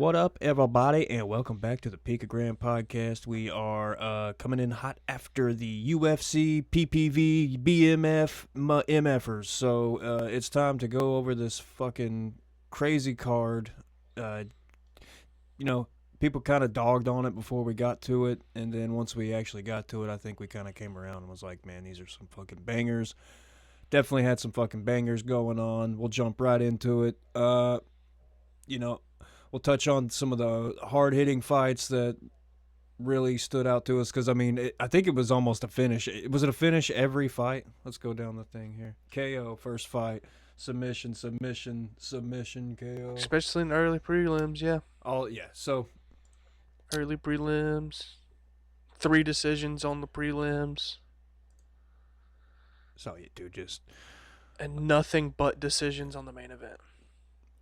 What up, everybody, and welcome back to the Picogram podcast. We are coming in hot after the UFC, PPV, BMF, MFers. So it's time to go over this fucking crazy card. Uh, you know, people kind of dogged on it before we got to it, and then once we actually got to it, I think we kind of came around and was like, man, these are some fucking bangers. Definitely had some fucking bangers going on. We'll jump right into it. You know, we'll touch on some of the hard-hitting fights that really stood out to us because, I mean, I think it was almost a finish. Was it a finish every fight? Let's go down the thing here. KO, first fight. Submission, KO. Especially in the early prelims, yeah. Yeah. So, Early prelims. 3 decisions on the prelims. yeah, dude, just... And nothing but decisions on the main event.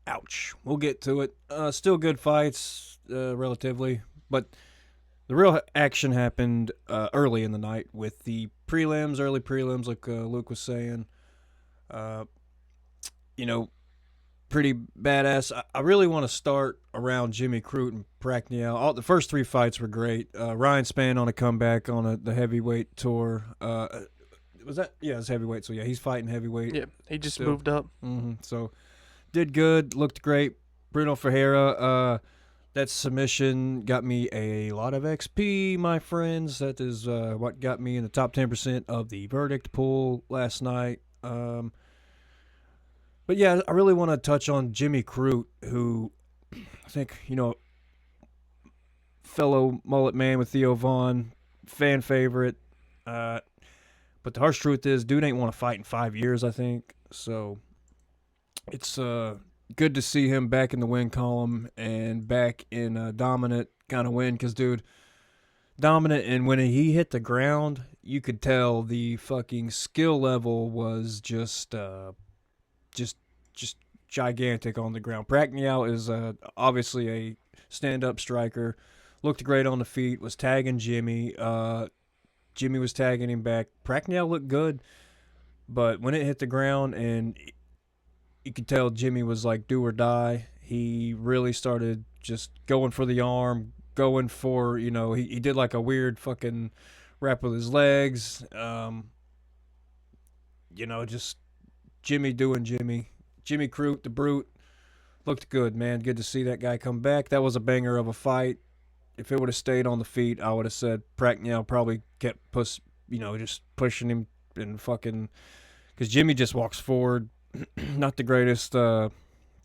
Ouch. We'll get to it. Still good fights, relatively. But the real action happened early in the night with the prelims, early prelims, like Luke was saying. Pretty badass. I really want to start around Jimmy Crute and Pacquiao. The first 3 fights were great. Ryan Spann on a comeback on the heavyweight tour. Was that? Yeah, it's heavyweight. So, yeah, he's fighting heavyweight. Yeah, he just moved up. So, did good. Looked great. Bruno Ferreira, that submission got me a lot of XP, my friends. That is what got me in the top 10% of the verdict pool last night. But yeah, I really want to touch on Jimmy Crute, who I think, fellow mullet man with Theo Vaughn, fan favorite. But the harsh truth is, dude ain't want to fight in 5 years, I think. So it's good to see him back in the win column and back in a dominant kind of win because, dude, dominant, and when he hit the ground, you could tell the fucking skill level was just gigantic on the ground. Pacquiao is obviously a stand-up striker. Looked great on the feet. Was tagging Jimmy. Jimmy was tagging him back. Pacquiao looked good, but when it hit the ground and you could tell Jimmy was like do or die, he really started just going for the arm, going for, he did like a weird fucking wrap with his legs. Just Jimmy doing Jimmy. Jimmy Crute, the Brute, looked good, man. Good to see that guy come back. That was a banger of a fight. If it would have stayed on the feet, I would have said Pacquiao probably kept just pushing him and fucking, because Jimmy just walks forward. Not the greatest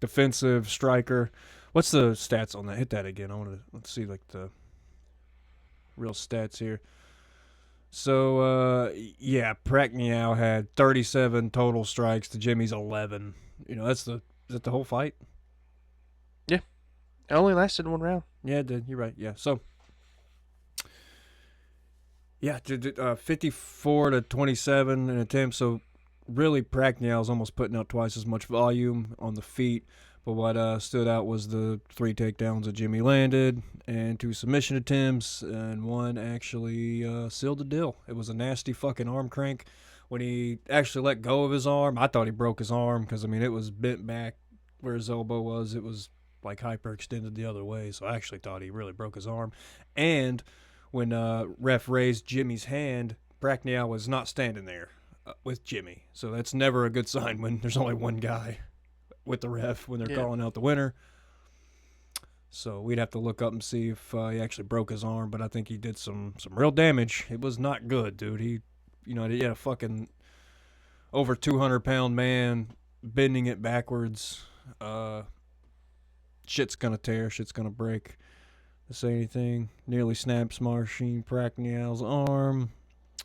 defensive striker. What's the stats on that? Hit that again. Let's see like the real stats here. So yeah, Pacquiao had 37 total strikes to Jimmy's 11. Is that the whole fight? Yeah. It only lasted 1 round. Yeah, it did. You're right. Yeah. So yeah, 54 to 27 in attempts. So really, Pacquiao's almost putting out twice as much volume on the feet. But what stood out was the 3 takedowns that Jimmy landed and 2 submission attempts, and 1 actually sealed the deal. It was a nasty fucking arm crank. When he actually let go of his arm, I thought he broke his arm because, I mean, it was bent back where his elbow was. It was like hyperextended the other way, so I actually thought he really broke his arm. And when ref raised Jimmy's hand, Pacquiao was not standing there with Jimmy. So that's never a good sign when there's only one guy with the ref when they're calling out the winner. So we'd have to look up and see if he actually broke his arm, but I think he did some real damage. It was not good, dude. He had a fucking over 200-pound man bending it backwards. Shit's gonna tear. Shit's gonna break. To say anything, nearly snaps Marcin Pacquiao's arm.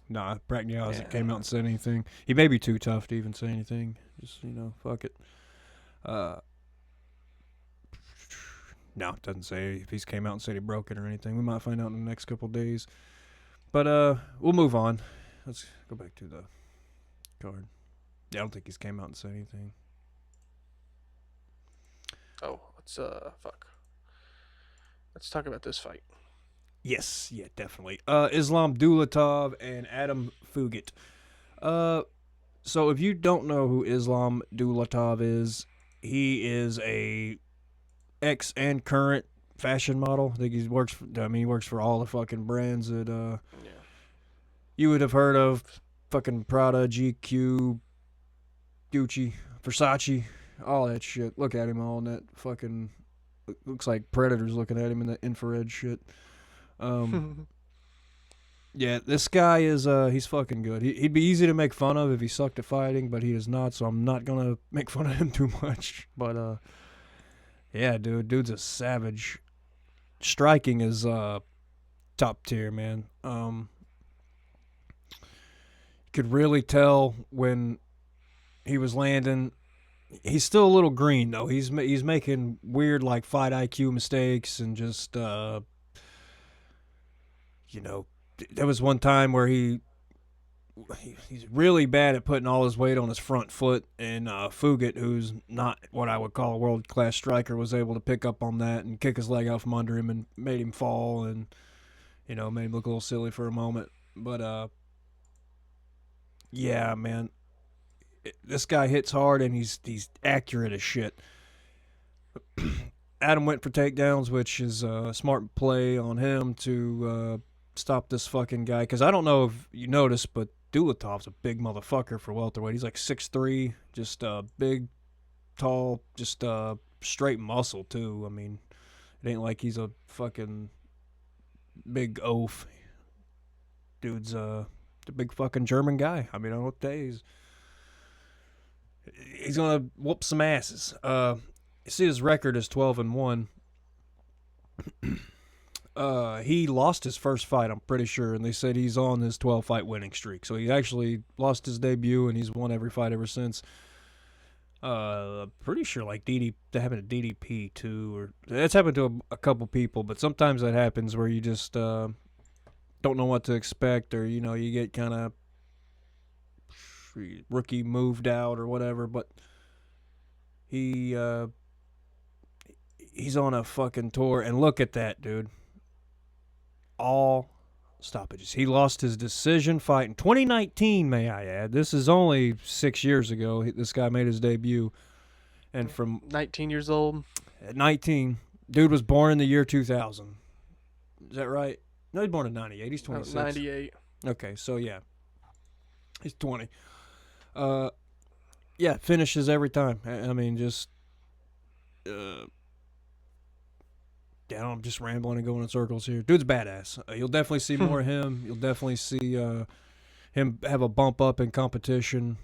Nah, Pacquiao hasn't came out and said anything. He may be too tough to even say anything. Just, fuck it. No, it doesn't say if he's came out and said he broke it or anything. We might find out in the next couple of days. But we'll move on. Let's go back to the card. Yeah, I don't think he's came out and said anything. Oh, let's talk about this fight. Yes, yeah, definitely. Islam Dulatov and Adam Fugit. So if you don't know who Islam Dulatov is, he is a ex and current fashion model. I think he works for all the fucking brands that Yeah. you would have heard of. Fucking Prada, GQ, Gucci, Versace, all that shit. Look at him all in that fucking. Looks like predators looking at him in that infrared shit. Yeah, this guy is he's fucking good. He'd be easy to make fun of if he sucked at fighting, but he is not. So I'm not gonna make fun of him too much. But yeah, dude's a savage. Striking is top tier, man. You could really tell when he was landing. He's still a little green though. He's making weird like fight IQ mistakes and just you know, there was one time where he's really bad at putting all his weight on his front foot, and Fugit, who's not what I would call a world class striker, was able to pick up on that and kick his leg out from under him and made him fall and made him look a little silly for a moment. But yeah, man, this guy hits hard and he's accurate as shit. Adam went for takedowns, which is a smart play on him to stop this fucking guy. Because I don't know if you noticed, but Dulatov's a big motherfucker for welterweight. He's like 6'3", just big, tall, just straight muscle, too. I mean, it ain't like he's a fucking big oaf. Dude's the big fucking German guy. I mean, I don't know what day he's gonna whoop some asses. You see his record is 12-1. He lost his first fight, I'm pretty sure, and they said he's on this 12-fight winning streak. So he actually lost his debut, and he's won every fight ever since. Pretty sure like that happened to DDP too, or that's happened to a couple people. But sometimes that happens where you just don't know what to expect, or you get kind of rookie moved out or whatever. But he's on a fucking tour, and look at that, dude. All stoppages. He lost his decision fight in 2019, may I add. This is only 6 years ago. This guy made his debut. And from 19 years old. At 19, dude was born in the year 2000. Is that right? No, he's born in 98. He's 26. 98. Okay, so yeah. He's 20. Yeah, finishes every time. I mean, just yeah, I'm just rambling and going in circles here. Dude's badass. You'll definitely see more of him. You'll definitely see him have a bump up in competition,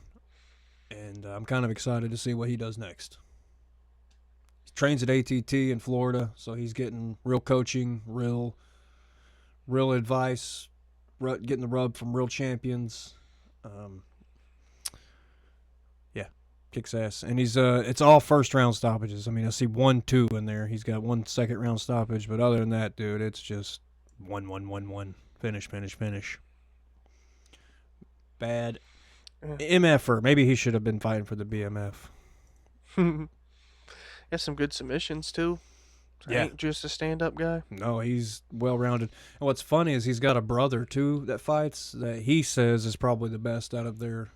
and I'm kind of excited to see what he does next. He trains at ATT in Florida, so he's getting real coaching, real advice, getting the rub from real champions. Yeah, kicks ass, and he's it's all first round stoppages. I mean, I see 1-2 in there. He's got 1 second round stoppage, but other than that, dude, it's just 1-1-1-1 finish. Bad MFer. Maybe he should have been fighting for the BMF. Has some good submissions too. Yeah. Ain't just a stand-up guy. No, he's well-rounded. And what's funny is he's got a brother too that fights that he says is probably the best out of their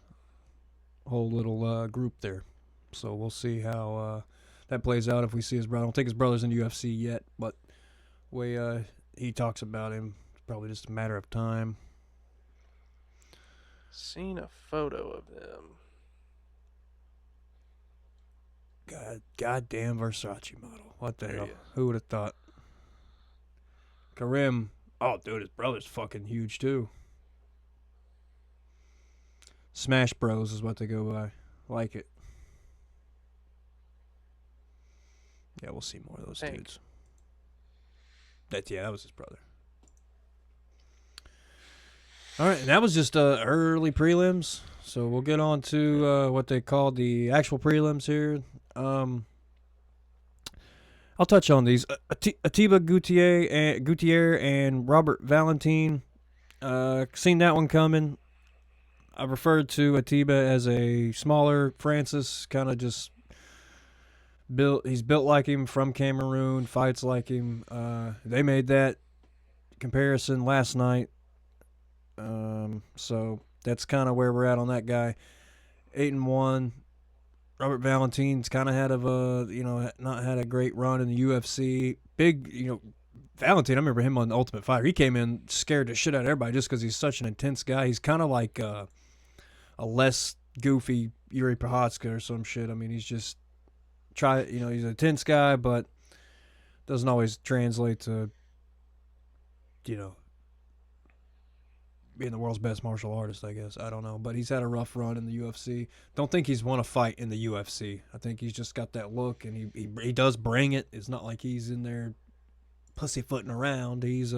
whole little group there. So we'll see how that plays out if we see his brother. I don't think his brother's in the UFC yet, but the way he talks about him, it's probably just a matter of time. Seen a photo of them. Goddamn Versace model. What the There hell? he is. Who would have thought? Karim. Oh, dude, his brother's fucking huge too. Smash Bros is what they go by. Like it. Yeah, we'll see more of those dudes. That was his brother. All right, and that was just early prelims. So we'll get on to what they call the actual prelims here. I'll touch on these. Atiba Gutierrez and Robert Valentin. Seen that one coming. I referred to Atiba as a smaller Francis, kind of just built. He's built like him, from Cameroon, fights like him. They made that comparison last night. So that's kind of where we're at on that guy. 8-1. Robert Valentine's kind of had not had a great run in the UFC. Big, Valentine, I remember him on the Ultimate Fighter. He came in, scared the shit out of everybody just because he's such an intense guy. He's kind of like a less goofy Yuri Prochazka or some shit. I mean, he's just he's an intense guy, but doesn't always translate to, being the world's best martial artist, I guess. I don't know. But he's had a rough run in the UFC. Don't think he's won a fight in the UFC. I think he's just got that look, and he does bring it. It's not like he's in there pussyfooting around. He's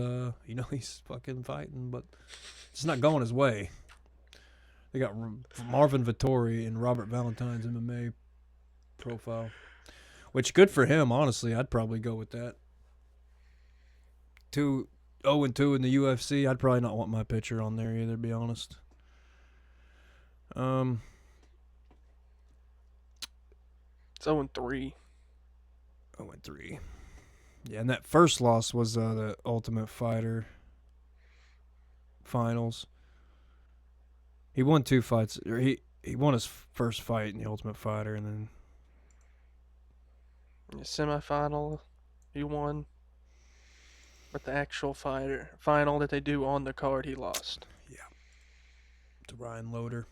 he's fucking fighting, but it's not going his way. They got Marvin Vettori and Robert Valentine's MMA profile, which good for him. Honestly, I'd probably go with that. 0-2 in the UFC. I'd probably not want my picture on there either, to be honest. It's 0-3. 0-3. Yeah, and that first loss was the Ultimate Fighter finals. He won 2 fights. Or he won his first fight in the Ultimate Fighter, and then The semifinal, he won. But the actual final that they do on the card, he lost. Yeah. To Ryan Loader.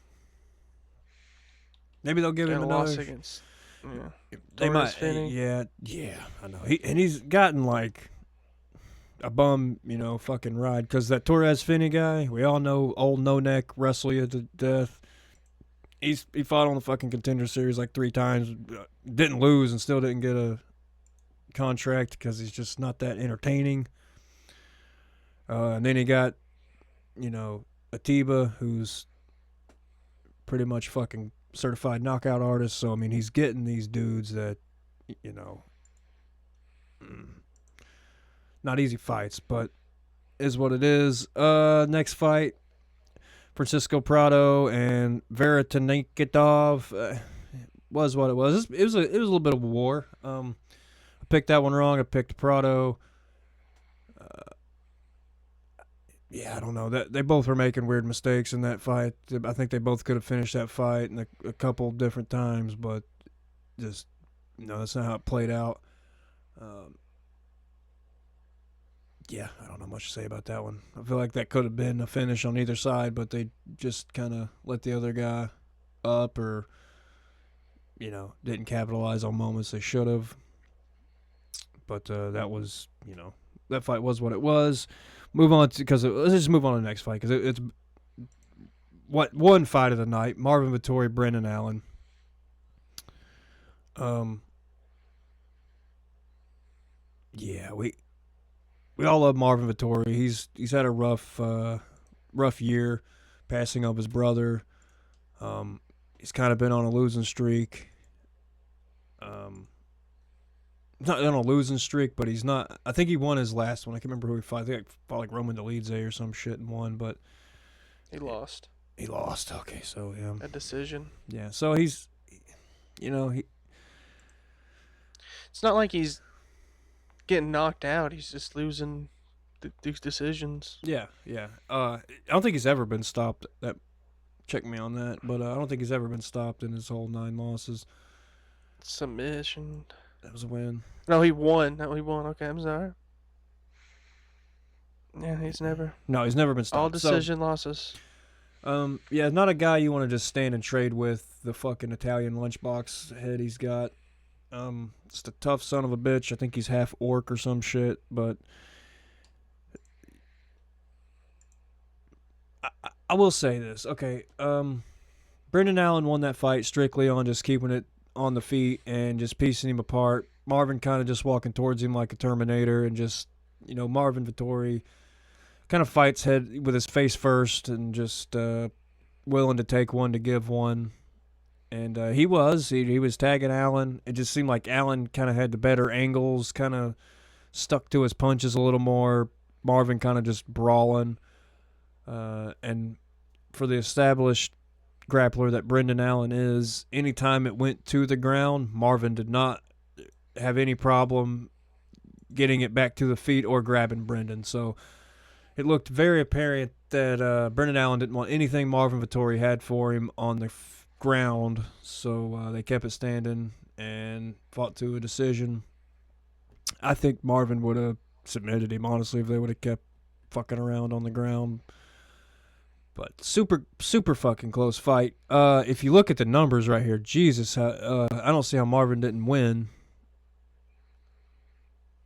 Maybe they'll give him another loss against. Yeah. They might. Finney. Yeah, I know. He's gotten like a bum, fucking ride, because that Torres Finney guy, we all know, old no neck, wrestle you to death. He fought on the fucking Contender Series like 3 times, didn't lose, and still didn't get a contract because he's just not that entertaining. And then he got, Atiba, who's pretty much fucking certified knockout artist. So, I mean, he's getting these dudes that, not easy fights, but is what it is. Next fight, Francisco Prado and Veritanikidov. Was what it was. It was a little bit of a war. I picked that one wrong. I picked Prado. Yeah, I don't know. That they both were making weird mistakes in that fight. I think they both could have finished that fight in a couple different times, but just that's not how it played out. Yeah, I don't know much to say about that one. I feel like that could have been a finish on either side, but they just kind of let the other guy up, or didn't capitalize on moments they should have. But that was, that fight was what it was. Move on let's just move on to the next fight, because it's what one fight of the night. Marvin Vettori, Brendan Allen. Yeah, we all love Marvin Vettori. He's had a rough year, passing up his brother. He's kind of been on a losing streak. Not on a losing streak, but he's not. I think he won his last one. I can't remember who he fought. I think he fought like Roman Dolidze or some shit and won, but he lost. He lost. Okay, so yeah, a decision. Yeah, so he's, he. It's not like he's getting knocked out. He's just losing these decisions. Yeah. I don't think he's ever been stopped. Check me on that, but I don't think he's ever been stopped in his whole 9 losses. Submission. That was a win. No, he won. Okay, I'm sorry. Yeah, he's never been stopped. All decision losses. Yeah, not a guy you want to just stand and trade with. The fucking Italian lunchbox head he's got. Just a tough son of a bitch. I think he's half orc or some shit, but I will say this. Okay, Brendan Allen won that fight strictly on just keeping it on the feet and just piecing him apart. Marvin kind of just walking towards him like a Terminator, and just, Marvin Vettori kind of fights head with his face first and just willing to take one to give one. And he was tagging Allen. It just seemed like Allen kind of had the better angles, kind of stuck to his punches a little more. Marvin kind of just brawling. And for the established grappler that Brendan Allen is, anytime it went to the ground, Marvin did not have any problem getting it back to the feet or grabbing Brendan. So it looked very apparent that Brendan Allen didn't want anything Marvin Vettori had for him on the ground, so they kept it standing and fought to a decision. I think Marvin would have submitted him, honestly, if they would have kept fucking around on the ground. But super, super fucking close fight. If you look at the numbers right here, Jesus, I don't see how Marvin didn't win.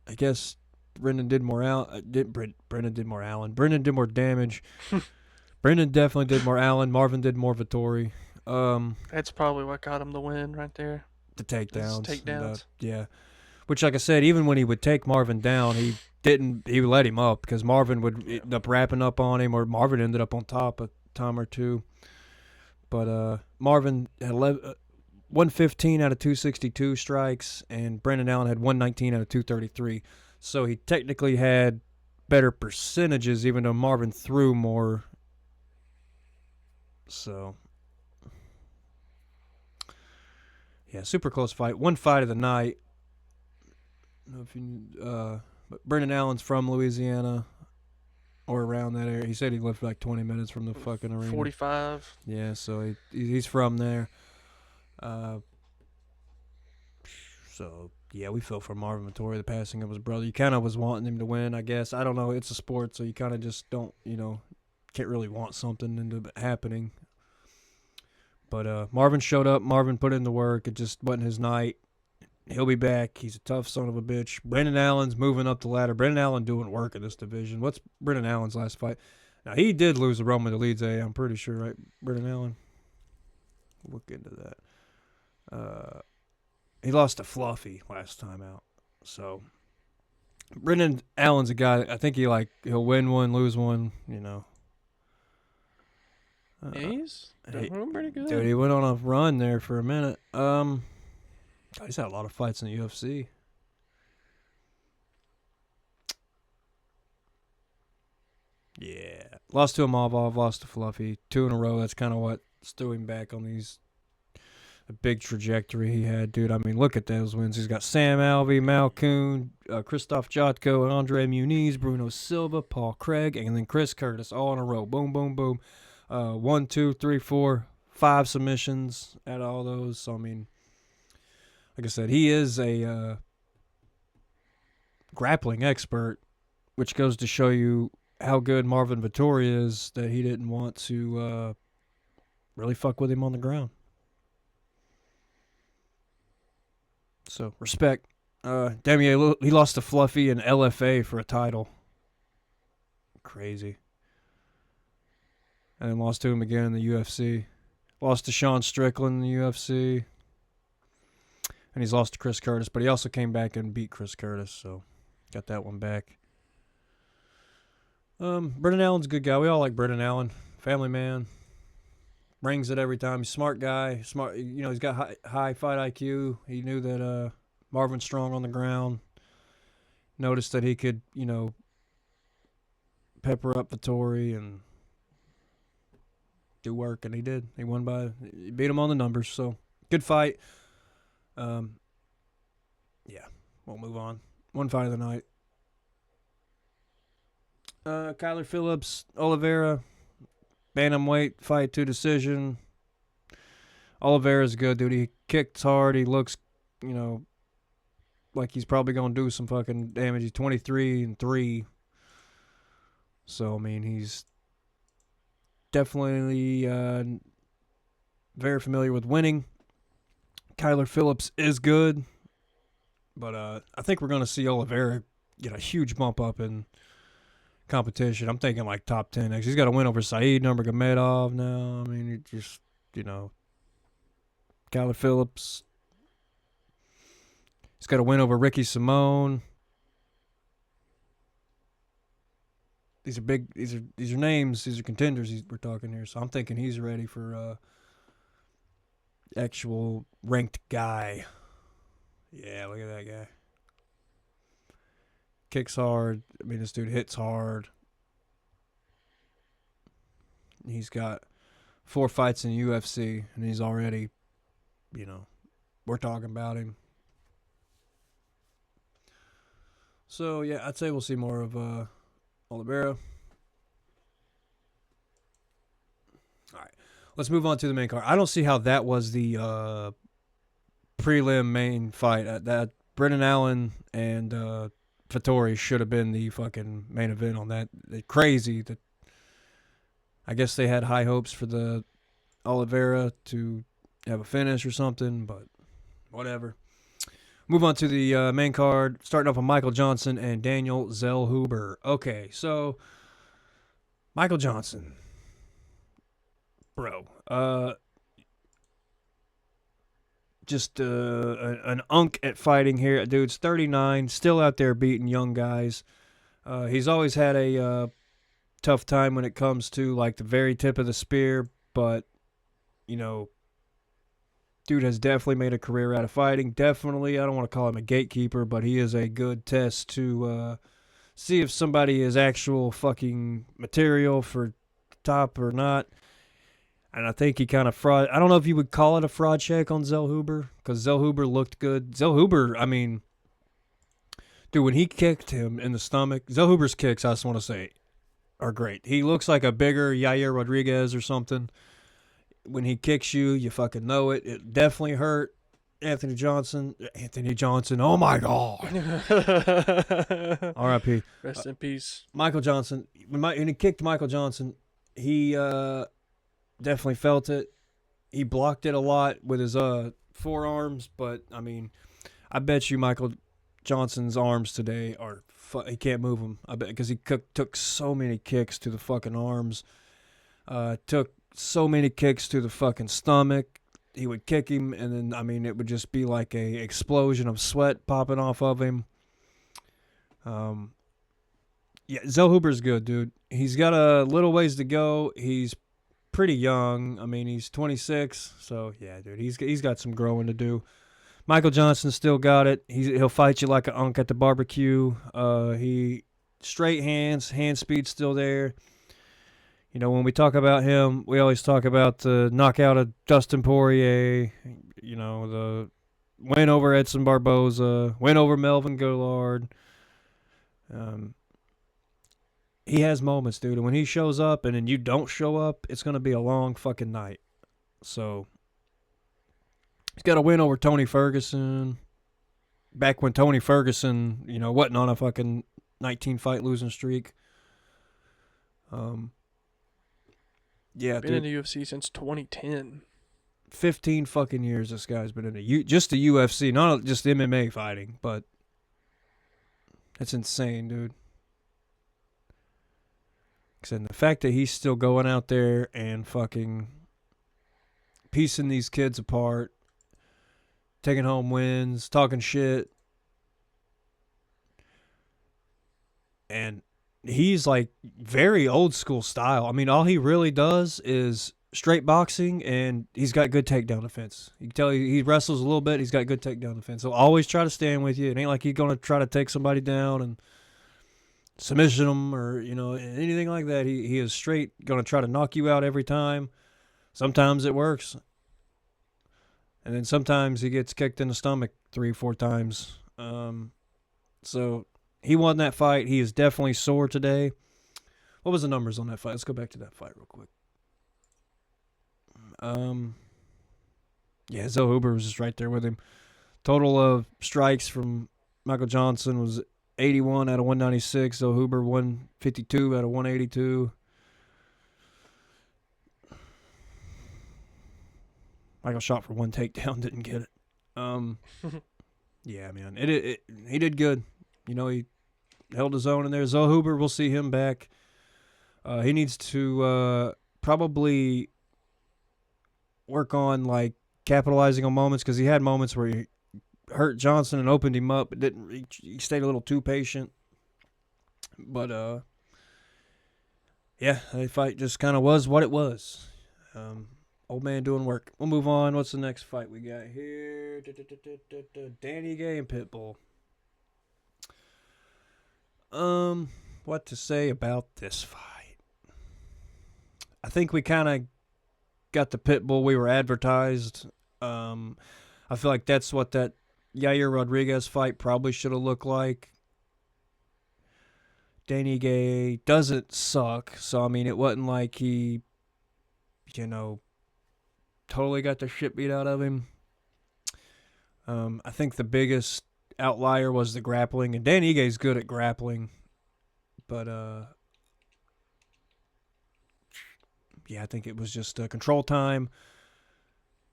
I guess Brendan did more Brendan did more Allen. Brendan did more damage. Brendan definitely did more Allen. Marvin did more Vittori. That's probably what got him the win right there. The takedowns. Takedowns. Yeah. Which, like I said, even when he would take Marvin down, he would let him up because Marvin would end up wrapping up on him, or Marvin ended up on top a time or two. But Marvin had 115 out of 262 strikes, and Brendan Allen had 119 out of 233. So he technically had better percentages, even though Marvin threw more. So, yeah, super close fight. One fight of the night. I don't know if you, but Brendan Allen's from Louisiana or around that area. He said he lived like 20 minutes from the fucking arena. 45. Yeah, so he's from there. So, yeah, we feel for Marvin Vittori, the passing of his brother. You kind of was wanting him to win, I guess. I don't know. It's a sport, so you kind of just don't, can't really want something into happening. But Marvin showed up. Marvin put in the work. It just wasn't his night. He'll be back. He's a tough son of a bitch. Brendan Allen's moving up the ladder. Brendan Allen doing work in this division. What's Brendan Allen's last fight? Now, he did lose to Roman Dolidze, I'm pretty sure, right? Brendan Allen? We'll look into that. He lost to Fluffy last time out. So, Brendan Allen's a guy, I think he'll win one, lose one, He's doing pretty good. Dude, he went on a run there for a minute. He's had a lot of fights in the UFC. Yeah. Lost to Amavov, lost to Fluffy. 2 in a row. That's kind of what threw him back on the big trajectory he had, dude. I mean, look at those wins. He's got Sam Alvey, Mal Kuhn, Christoph Jotko, Andre Muniz, Bruno Silva, Paul Craig, and then Chris Curtis all in a row. Boom, boom, boom. 1, 2, 3, 4, 5 submissions at all those. So, I mean, like I said, he is a grappling expert, which goes to show you how good Marvin Vittori is, that he didn't want to really fuck with him on the ground. So, respect. Demier, he lost to Fluffy in LFA for a title. Crazy. And then lost to him again in the UFC. Lost to Sean Strickland in the UFC. And he's lost to Chris Curtis, but he also came back and beat Chris Curtis, so got that one back. Brendan Allen's a good guy. We all like Brendan Allen. Family man. Rings it every time. He's a smart guy. Smart, he's got high fight IQ. He knew that Marvin's strong on the ground. Noticed that he could, pepper up Vittori and do work, and he did. He beat him on the numbers, so good fight. Yeah, we'll move on. One fight of the night. Kyler Phillips, Oliveira, bantamweight fight to decision. Oliveira's good, dude. He kicks hard. He looks, like he's probably gonna do some fucking damage. He's 23-3. So I mean, he's definitely very familiar with winning. Kyler Phillips is good, but I think we're going to see Oliveira get a huge bump up in competition. I'm thinking like top 10 next. He's got a win over Saeed Nurmagomedov now. I mean, he just, Kyler Phillips. He's got a win over Ricky Simone. These are big. These are names. These are contenders. We're talking here. So I'm thinking he's ready for actual ranked guy. Yeah, look at that guy. Kicks hard. I mean, this dude hits hard. He's got 4 fights in the UFC, and he's already, we're talking about him. So, yeah, I'd say we'll see more of Oliveira. All right. Let's move on to the main card. I don't see how that was the prelim main fight. That Brendan Allen and Vettori should have been the fucking main event on that. Crazy that I guess they had high hopes for the Oliveira to have a finish or something, but whatever. Move on to the main card, starting off with Michael Johnson and Daniel Zellhuber. Okay, so Michael Johnson, bro, just an unk at fighting here. Dude's 39, still out there beating young guys. He's always had a tough time when it comes to like the very tip of the spear, but you know, dude has definitely made a career out of fighting. Definitely, I don't want to call him a gatekeeper, but he is a good test to see if somebody is actual fucking material for top or not. And I think he kind of fraud. I don't know if you would call it a fraud check on Zellhuber, because Zellhuber looked good. Zellhuber, I mean, dude, when he kicked him in the stomach, Zellhuber's kicks, I just want to say, are great. He looks like a bigger Yair Rodriguez or something. When he kicks you, you fucking know it. It definitely hurt. Anthony Johnson, oh my God. R.I.P. Rest in peace. Michael Johnson, when he kicked Michael Johnson, he definitely felt it. He blocked it a lot with his forearms, but, I mean, I bet you Michael Johnson's arms today are, he can't move them. I bet, because he took so many kicks to the fucking arms, took so many kicks to the fucking stomach. He would kick him, and then, I mean, it would just be like a explosion of sweat popping off of him. Yeah, Zellhuber's good, dude. He's got a little ways to go. He's pretty young. I mean, he's 26, so yeah, dude, he's got some growing to do. Michael Johnson still got it. He'll fight you like an unk at the barbecue. He straight hands, hand speed still there. You know, when we talk about him, we always talk about the knockout of Dustin Poirier, you know, the win over Edson Barboza, win over Melvin Goulart. He has moments, dude. And when he shows up and then you don't show up, it's going to be a long fucking night. So, he's got a win over Tony Ferguson. Back when Tony Ferguson, you know, wasn't on a fucking 19-fight losing streak. Yeah, been in the UFC since 2010. 15 fucking years this guy's been in just the UFC, not just MMA fighting, but that's insane, dude. And the fact that he's still going out there and fucking piecing these kids apart, taking home wins, talking shit, and he's like very old school style. I mean, all he really does is straight boxing, and he's got good takedown defense. You can tell he wrestles a little bit. He's got good takedown defense. He'll always try to stand with you. It ain't like he's going to try to take somebody down and submission them or, you know, anything like that. He is straight going to try to knock you out every time. Sometimes it works. And then sometimes he gets kicked in the stomach 3-4 times. So he won that fight. He is definitely sore today. What was the numbers on that fight? Let's go back to that fight real quick. Yeah, Zellhuber was just right there with him. Total of strikes from Michael Johnson was 81 out of 196. Zellhuber 152 out of 182. Michael shot for one takedown, didn't get it. Yeah, man, he did good. You know, he held his own in there. Zellhuber, we'll see him back. He needs to probably work on like capitalizing on moments, because he had moments where he hurt Johnson and opened him up, but didn't. He stayed a little too patient. But yeah, that fight just kind of was what it was. Old man doing work. We'll move on. What's the next fight we got here? Danny Gay and Pitbull. What to say about this fight? I think we kind of got the Pitbull we were advertised. I feel like that's what that Yair Rodriguez fight probably should have looked like. Danny Gay doesn't suck, so I mean, it wasn't like he, you know, totally got the shit beat out of him. I think the biggest outlier was the grappling, and Dan Igue's good at grappling, but yeah, I think it was just control time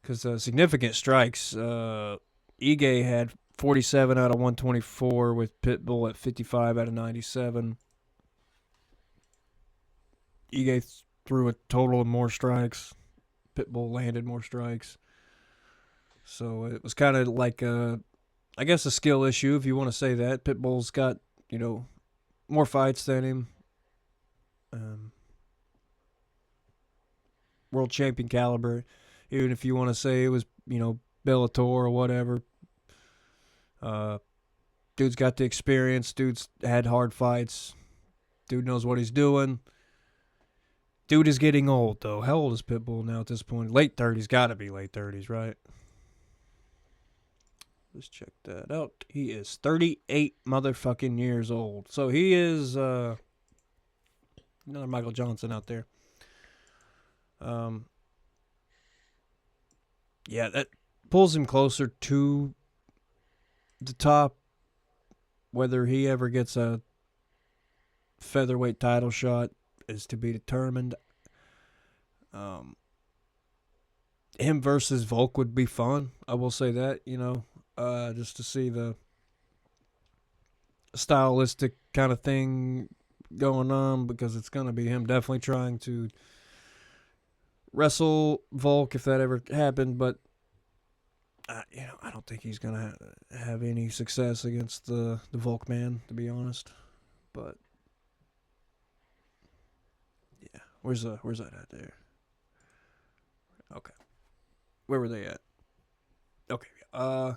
because significant strikes. Ige had 47 out of 124 with Pitbull at 55 out of 97. Ige threw a total of more strikes. Pitbull landed more strikes. So it was kind of like I guess a skill issue, if you want to say that. Pitbull's got, more fights than him. World champion caliber. Even if you want to say it was, Bellator or whatever. Dude's got the experience. Dude's had hard fights. Dude knows what he's doing. Dude is getting old, though. How old is Pitbull now at this point? Late 30s. Got to be late 30s, right? Let's check that out. He is 38 motherfucking years old. So he is another Michael Johnson out there. Yeah, that pulls him closer to the top. Whether he ever gets a featherweight title shot is to be determined. Him versus Volk would be fun. I will say that, just to see the stylistic kind of thing going on, because it's going to be him definitely trying to wrestle Volk if that ever happened, but I don't think he's going to have any success against the Volk man, to be honest. But yeah, where's that at there? Okay. Where were they at? Okay. Yeah,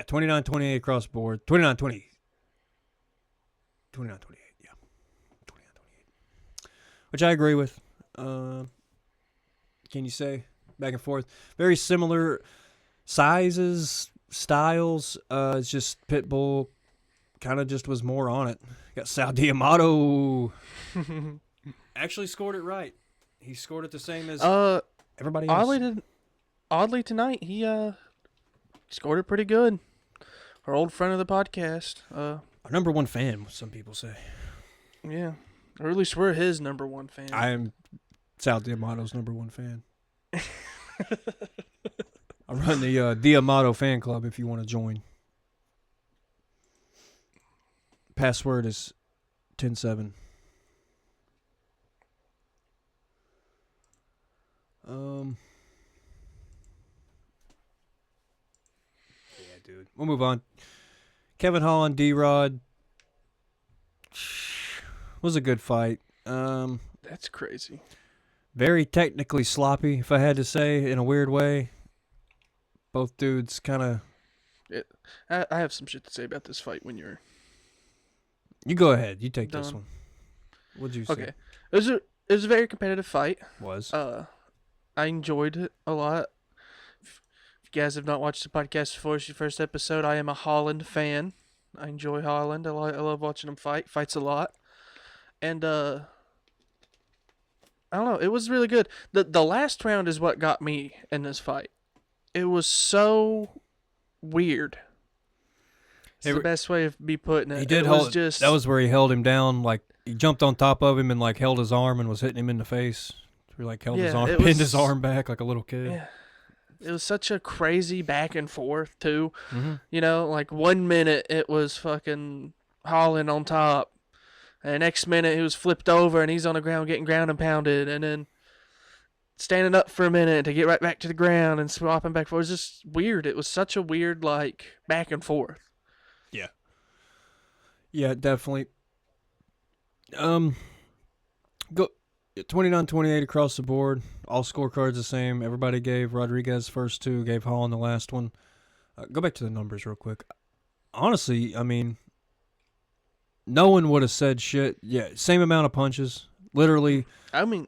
29-28 across the board. 29-28. 29-28, yeah. 29-28. Which I agree with. Can you say? Back and forth. Very similar sizes, styles. It's just Pitbull kind of just was more on it. Got Sal D'Amato. Actually scored it right. He scored it the same as everybody else. Oddly tonight, he scored it pretty good. Our old friend of the podcast. Our number one fan, some people say. Yeah. Or at least we're his number one fan. I am Sal D'Amato's number one fan. I run the D'Amato fan club if you want to join. Password is 107. Yeah, dude. We'll move on. Kevin Holland, D-Rod. Was a good fight. That's crazy. Very technically sloppy, if I had to say, in a weird way. Both dudes kind of... I have some shit to say about this fight when you're... You go ahead. You take done. this one. What'd you say? Okay. It was a very competitive fight. Was. I enjoyed it a lot. If you guys have not watched the podcast before, it's your first episode. I am a Holland fan. I enjoy Holland. I love watching him fight. Fights a lot. And, I don't know. It was really good. The last round is what got me in this fight. It was so weird. It's the best way of me putting it. He did that was where he held him down. Like, he jumped on top of him and, like, held his arm and was hitting him in the face. He, like, held his arm, pinned his arm back like a little kid. Yeah. It was such a crazy back and forth, too. Mm-hmm. Like, 1 minute it was fucking Holland on top. And the next minute he was flipped over and he's on the ground getting ground and pounded. And then standing up for a minute to get right back to the ground and swapping back forth. It was just weird. It was such a weird, like, back and forth. Yeah. Yeah, definitely. Go 29-28 across the board. All scorecards the same. Everybody gave Rodriguez first two, gave Holland the last one. Go back to the numbers real quick. Honestly, I mean, no one would have said shit. Yeah, same amount of punches. Literally. I mean,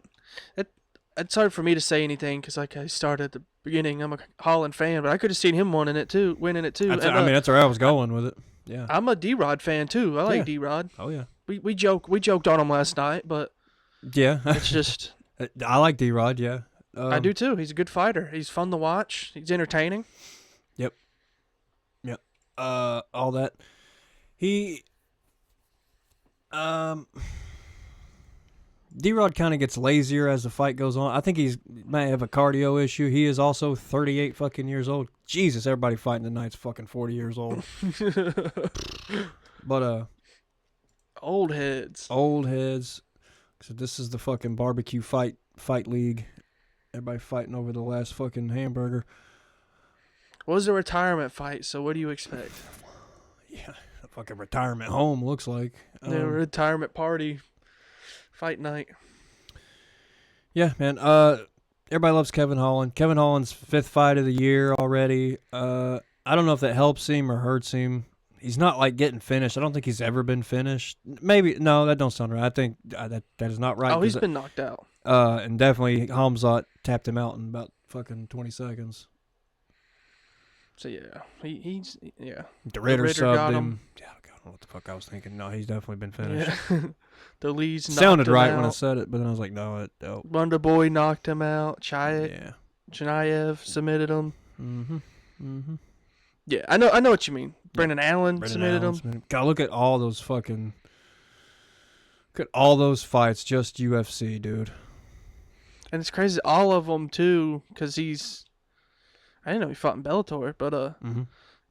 it's hard for me to say anything because, like I started at the beginning, I'm a Holland fan, but I could have seen him winning it too. That's where I was going with it. Yeah, I'm a D-Rod fan too. I like D-Rod. Oh yeah. We joked on him last night, but yeah, it's just I like D-Rod. Yeah, I do too. He's a good fighter. He's fun to watch. He's entertaining. Yep. All that. He D-Rod kind of gets lazier as the fight goes on. I think he's might have a cardio issue. He is also 38 fucking years old. Jesus, everybody fighting tonight's fucking 40 years old. But old heads. So this is the fucking barbecue fight league. Everybody fighting over the last fucking hamburger. What was a retirement fight? So what do you expect? Yeah, a fucking retirement home looks like. The retirement party. Fight night. Yeah, man. Everybody loves Kevin Holland. Kevin Holland's 5th fight of the year already. I don't know if that helps him or hurts him. He's not like getting finished. I don't think he's ever been finished. Maybe no, that don't sound right. I think that is not right. Oh, he's been knocked out. And definitely Hamzat tapped him out in about fucking 20 seconds. So yeah, he's yeah. The Ritter got subbed him. Yeah, I don't know what the fuck I was thinking. No, he's definitely been finished. Yeah. The Lees sounded right out. when I said it, but then I was like, no, it don't. Wonder Boy knocked him out. Yeah. Chinayev submitted him. Mm-hmm. Yeah, I know what you mean. Brendan Allen submitted him. God, look at all those fucking. Look at all those fights, just UFC, dude. And it's crazy, all of them too, because he's. I didn't know he fought in Bellator, but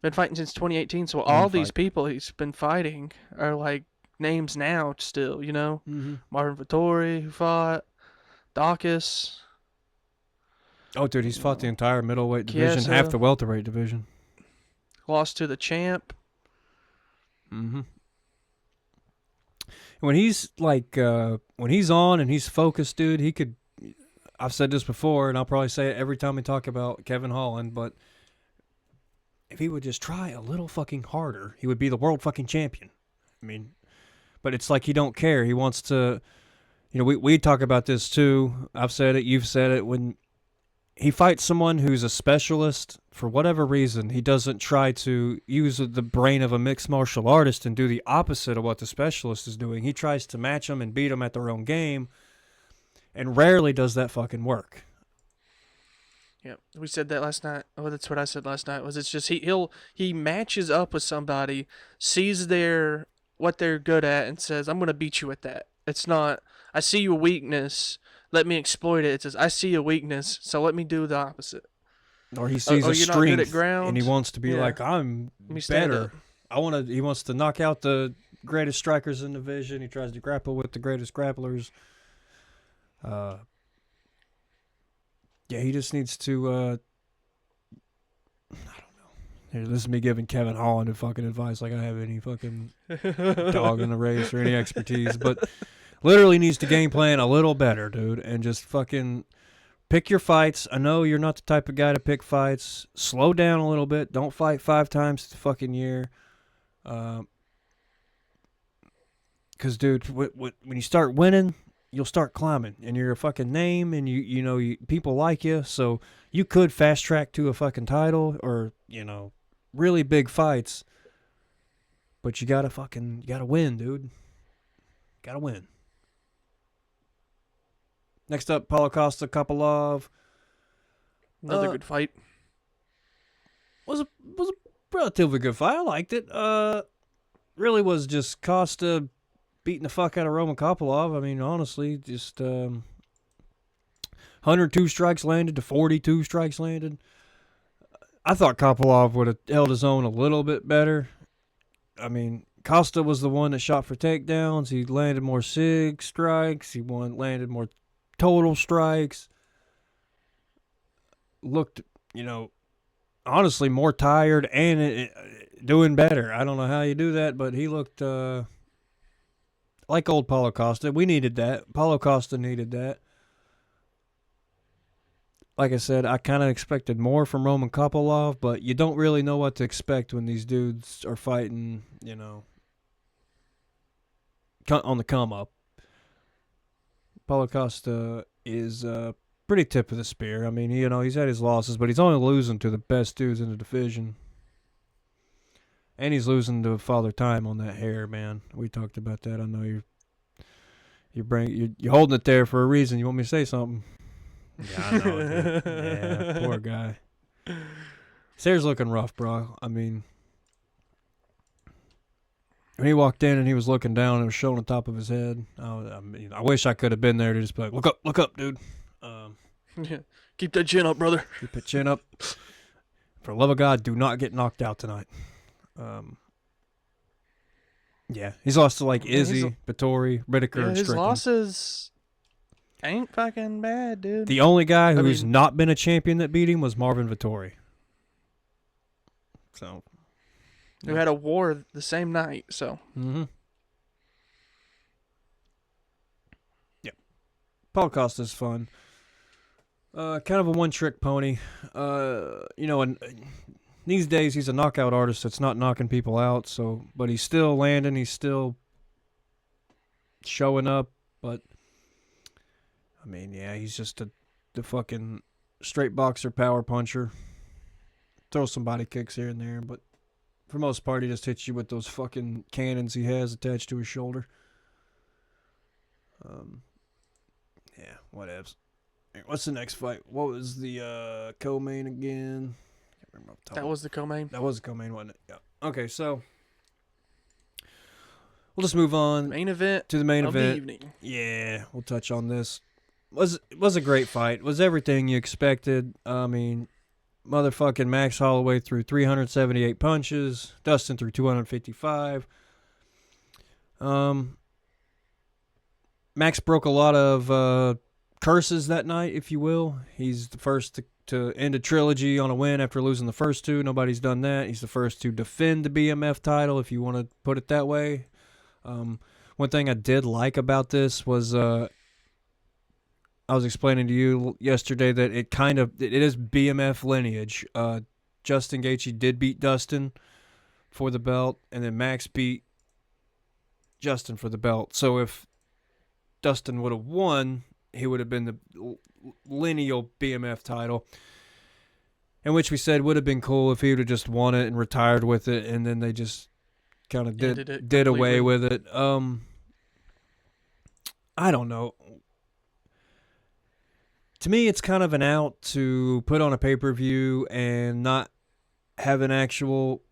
been fighting since 2018. So all these people he's been fighting are like names now still, you know. Mm-hmm. Marvin Vettori, who fought, Dawkins. Oh, dude, he's fought the entire middleweight division, Chiesa. half the welterweight division. Lost to the champ. Mm-hmm. When he's like, when he's on and he's focused, dude, he could. I've said this before, and I'll probably say it every time we talk about Kevin Holland, but if he would just try a little fucking harder, he would be the world fucking champion. I mean, but it's like he don't care. He wants to, you know, we talk about this too. I've said it, you've said it. When he fights someone who's a specialist, for whatever reason, he doesn't try to use the brain of a mixed martial artist and do the opposite of what the specialist is doing. He tries to match them and beat them at their own game. And rarely does that fucking work. Yeah, we said that last night. Oh, that's what I said last night. Was it's just he matches up with somebody, sees what they're good at, and says, "I'm gonna beat you at that." It's not, "I see your weakness, let me exploit it." It says, "I see your weakness, so let me do the opposite." Or he sees a you're not good at strength, ground? and he wants to be like, "I'm better." He wants to knock out the greatest strikers in the division. He tries to grapple with the greatest grapplers. Yeah, he just needs to, I don't know. Here, this is me giving Kevin Holland fucking advice like I have any fucking dog in the race or any expertise, but literally needs to game plan a little better, dude, and just fucking pick your fights. I know you're not the type of guy to pick fights. Slow down a little bit. Don't fight 5 times the fucking year. Because, dude, when you start winning, you'll start climbing, and you're a fucking name, and you know people like you, so you could fast track to a fucking title or, you know, really big fights. But you gotta win, dude. Gotta win. Next up, Paulo Costa Kopylov. Another good fight. Was a relatively good fight. I liked it. Really was just Costa beating the fuck out of Roman Kopylov. I mean, honestly, just 102 strikes landed to 42 strikes landed. I thought Kopylov would have held his own a little bit better. I mean, Costa was the one that shot for takedowns. He landed more SIG strikes. He landed more total strikes. Looked, you know, honestly more tired and doing better. I don't know how you do that, but he looked like old Paulo Costa. We needed that. Paulo Costa needed that. Like I said, I kind of expected more from Roman Kopylov, but you don't really know what to expect when these dudes are fighting, you know, on the come up. Paulo Costa is pretty tip of the spear. I mean, you know, he's had his losses, but he's only losing to the best dudes in the division. And he's losing to Father Time on that hair, man. We talked about that. I know you're holding it there for a reason. You want me to say something? Yeah, I know, dude. Yeah, poor guy. His hair's looking rough, bro. I mean, when he walked in and he was looking down and it was showing the top of his head, I wish I could have been there to just be like, look up, dude. Yeah. Keep that chin up, brother. Keep that chin up. For the love of God, do not get knocked out tonight. Yeah, he's lost to like Izzy, Vittori, Whitaker, Yeah, and his Strickland. losses ain't fucking bad, dude. The only guy who's not been a champion that beat him was Marvin Vittori. So, who had a war the same night, so. Yep. Paul Costa's fun. Kind of a one-trick pony. And these days he's a knockout artist that's not knocking people out. So, but he's still landing. He's still showing up. But I mean, yeah, he's just the fucking straight boxer, power puncher. Throw some body kicks here and there, but for most part, he just hits you with those fucking cannons he has attached to his shoulder. Yeah, whatevs. What's the next fight? What was the co-main again? Can't remember off the top. That was the co-main? That was the co-main, wasn't it? Yeah. Okay, so we'll just move on Main event to the main of event. the evening. Yeah, we'll touch on this. Was a great fight. Was everything you expected. I mean, motherfucking Max Holloway threw 378 punches. Dustin threw 255. Max broke a lot of curses that night, if you will. He's the first to end a trilogy on a win after losing the first two. Nobody's done that. He's the first to defend the BMF title, if you want to put it that way. One thing I did like about this was I was explaining to you yesterday that it is BMF lineage. Justin Gaethje did beat Dustin for the belt, and then Max beat Justin for the belt. So if Dustin would have won, he would have been the lineal BMF title, in which we said would have been cool if he would have just won it and retired with it, and then they just kind of did away with it. I don't know. To me, it's kind of an out to put on a pay-per-view and not have an actual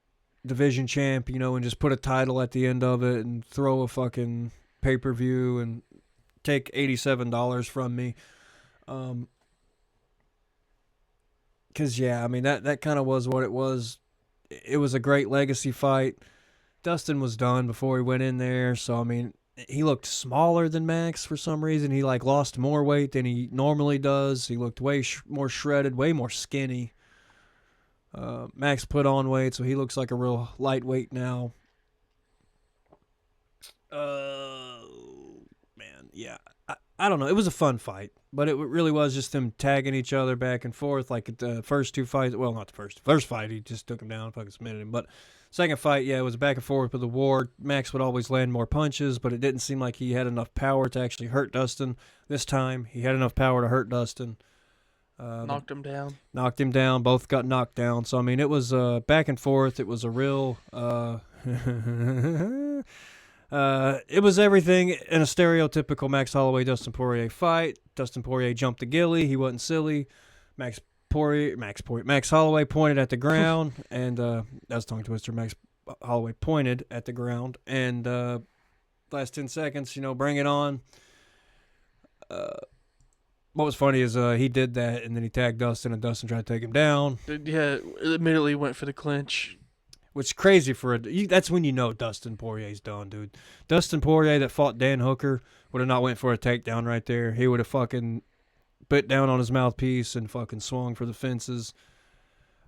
division champ, and just put a title at the end of it and throw a fucking pay-per-view and take $87 from me. Because, yeah, I mean, that kind of was what it was. It was a great legacy fight. Dustin was done before he went in there, so, I mean, he looked smaller than Max for some reason. He, lost more weight than he normally does. He looked way more shredded, way more skinny. Max put on weight, so he looks like a real lightweight now. Man, yeah. I don't know. It was a fun fight, but it really was just them tagging each other back and forth. Like the first two fights, well, not the first. First fight, he just took him down, fucking submitted him. But second fight, yeah, it was back and forth with the war. Max would always land more punches, but it didn't seem like he had enough power to actually hurt Dustin. This time, he had enough power to hurt Dustin. Knocked him down. Knocked him down. Both got knocked down. So, I mean, it was back and forth. It was a real... it was everything in a stereotypical Max Holloway-Dustin Poirier fight. Dustin Poirier jumped the ghillie. He wasn't silly. Max Holloway pointed at the ground, and that was tongue twister. Max Holloway pointed at the ground, and last 10 seconds, bring it on. What was funny is he did that, and then he tagged Dustin, and Dustin tried to take him down. Yeah, immediately went for the clinch. Which is crazy that's when you know Dustin Poirier's done, dude. Dustin Poirier that fought Dan Hooker would have not went for a takedown right there. He would have fucking bit down on his mouthpiece and fucking swung for the fences.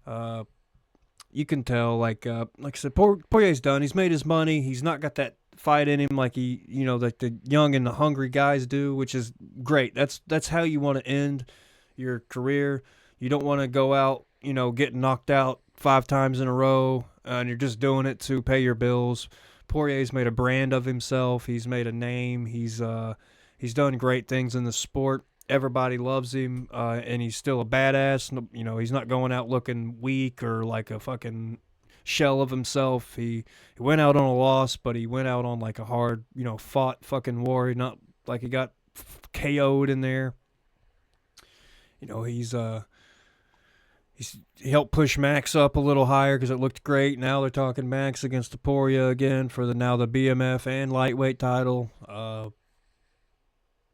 You can tell, like I said, Poirier's done. He's made his money. He's not got that fight in him like like the young and the hungry guys do, which is great. That's how you want to end your career. You don't want to go out, getting knocked out 5 times in a row, and you're just doing it to pay your bills. Poirier's made a brand of himself. He's made a name. He's done great things in the sport. Everybody loves him, and he's still a badass. He's not going out looking weak or like a fucking shell of himself. He went out on a loss, but he went out on like a hard, fought fucking war. Not like he got KO'd in there. he helped push Max up a little higher because it looked great. Now they're talking Max against Taporia again for the BMF and lightweight title.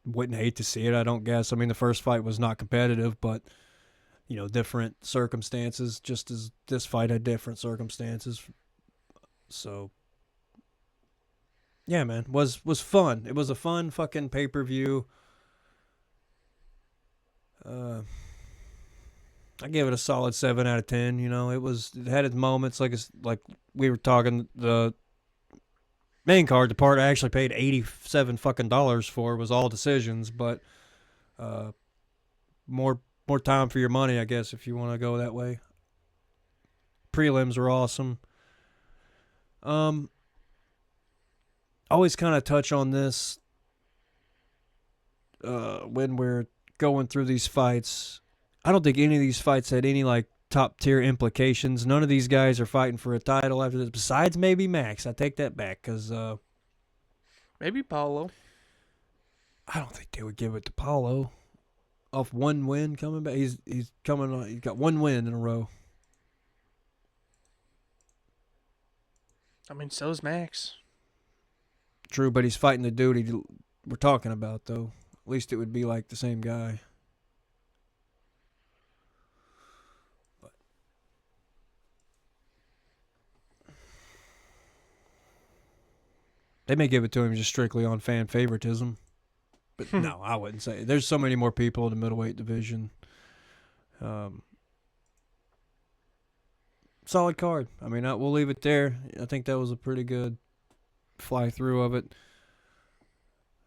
Wouldn't hate to see it, I don't guess. I mean, the first fight was not competitive, but different circumstances, just as this fight had different circumstances. So, yeah, man, was fun. It was a fun fucking pay-per-view. I give it a solid 7 out of 10. It had its moments, like we were talking. The main card, the part I actually paid $87 fucking for, was all decisions, but more time for your money, I guess, if you want to go that way. Prelims were awesome. Always kind of touch on this when we're going through these fights. I don't think any of these fights had any top tier implications. None of these guys are fighting for a title after this, besides maybe Max. I take that back because maybe Paulo. I don't think they would give it to Paulo off one win coming back. He's coming on. He's got one win in a row. I mean, so's Max. True, but he's fighting the dude we're talking about, though. At least it would be the same guy. They may give it to him just strictly on fan favoritism. But no, I wouldn't say. There's so many more people in the middleweight division. Solid card. I mean, we'll leave it there. I think that was a pretty good fly through of it.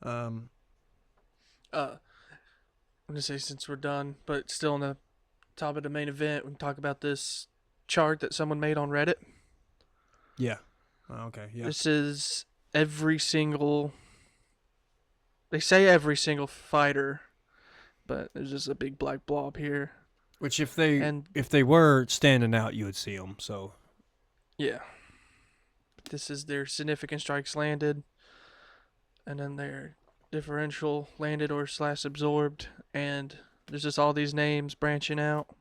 I'm going to say, since we're done, but still on the top of the main event, we can talk about this chart that someone made on Reddit. Yeah. Okay, yeah. This is every single... They say every single fighter, but there's just a big black blob here. Which if they were standing out, you would see them, so... Yeah. This is their significant strikes landed, and then their differential landed or / absorbed, and there's just all these names branching out,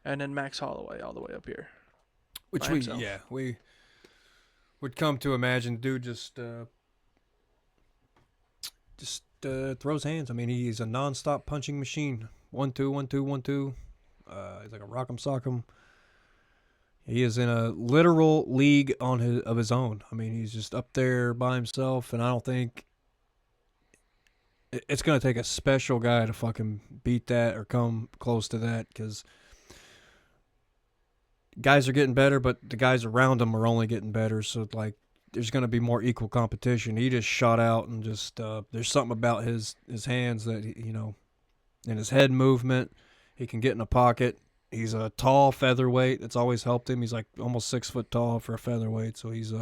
and then Max Holloway all the way up here. Which we would come to imagine. Dude just throws hands. I mean, he's a non-stop punching machine. 1-2, 1-2, 1-2. He's like a rock'em sock'em. He is in a literal league of his own. I mean, he's just up there by himself, and I don't think it's going to take a special guy to fucking beat that or come close to that, because guys are getting better, but the guys around him are only getting better, so there's going to be more equal competition. He just shot out, and just there's something about his hands that, and his head movement. He can get in a pocket. He's a tall featherweight. That's always helped him. He's almost 6 foot tall for a featherweight, so he's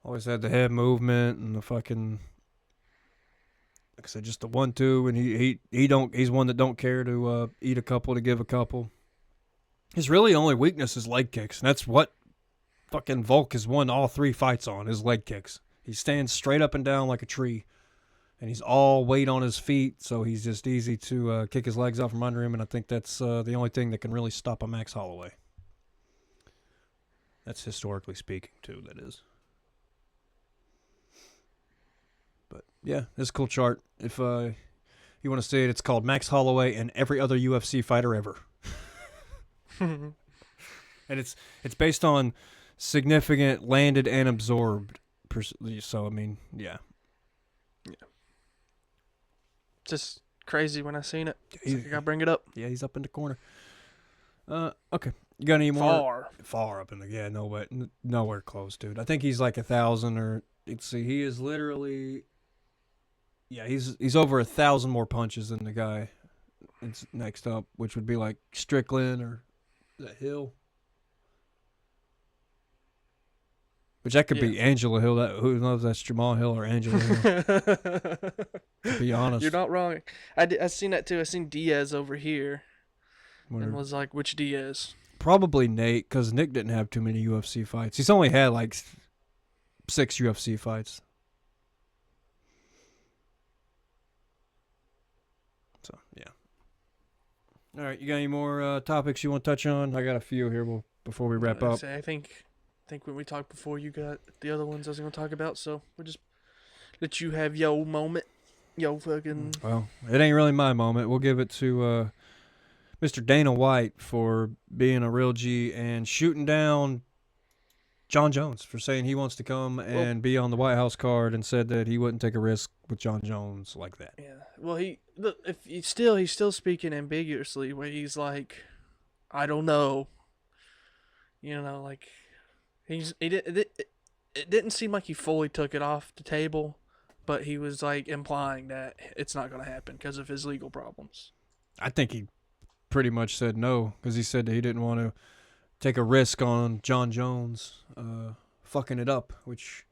always had the head movement and the fucking, like I said, just the 1-2. And he's one that don't care to eat a couple to give a couple. His really only weakness is leg kicks, and that's what fucking Volk has won all 3 fights on, is leg kicks. He stands straight up and down like a tree, and he's all weight on his feet, so he's just easy to kick his legs out from under him, and I think that's the only thing that can really stop a Max Holloway. That's historically speaking, too, that is. But, yeah, this is a cool chart. If you want to see it, it's called Max Holloway and Every Other UFC Fighter Ever. And it's based on significant landed and absorbed. So, I mean, yeah. Just crazy when I seen it. I gotta bring it up. Yeah, he's up in the corner. Okay. You got any more? Far up in the, yeah, no, but nowhere close, dude. I think he's 1,000 or, let's see, he is literally, yeah, he's over 1,000 more punches than the guy it's next up, which would be Strickland or that Hill. Which that could be Angela Hill. Who knows if that's Jamal Hill or Angela Hill. To be honest. You're not wrong. I seen that too. I seen Diaz over here. And was which Diaz? Probably Nate, because Nick didn't have too many UFC fights. He's only had 6 UFC fights. So, yeah. All right, you got any more topics you want to touch on? I got a few here before we wrap up. I think when we talked before, you got the other ones I was going to talk about, so we'll just let you have your moment. Yo, fucking. Well, it ain't really my moment. We'll give it to Mr. Dana White for being a real G and shooting down John Jones for saying he wants to come and be on the White House card, and said that he wouldn't take a risk with John Jones like that. Yeah. Well, he's still speaking ambiguously, where he's like, I don't know. You know, like it didn't seem like he fully took it off the table, but he was like implying that it's not going to happen because of his legal problems. I think he pretty much said no, because he said that he didn't want to take a risk on John Jones fucking it up, which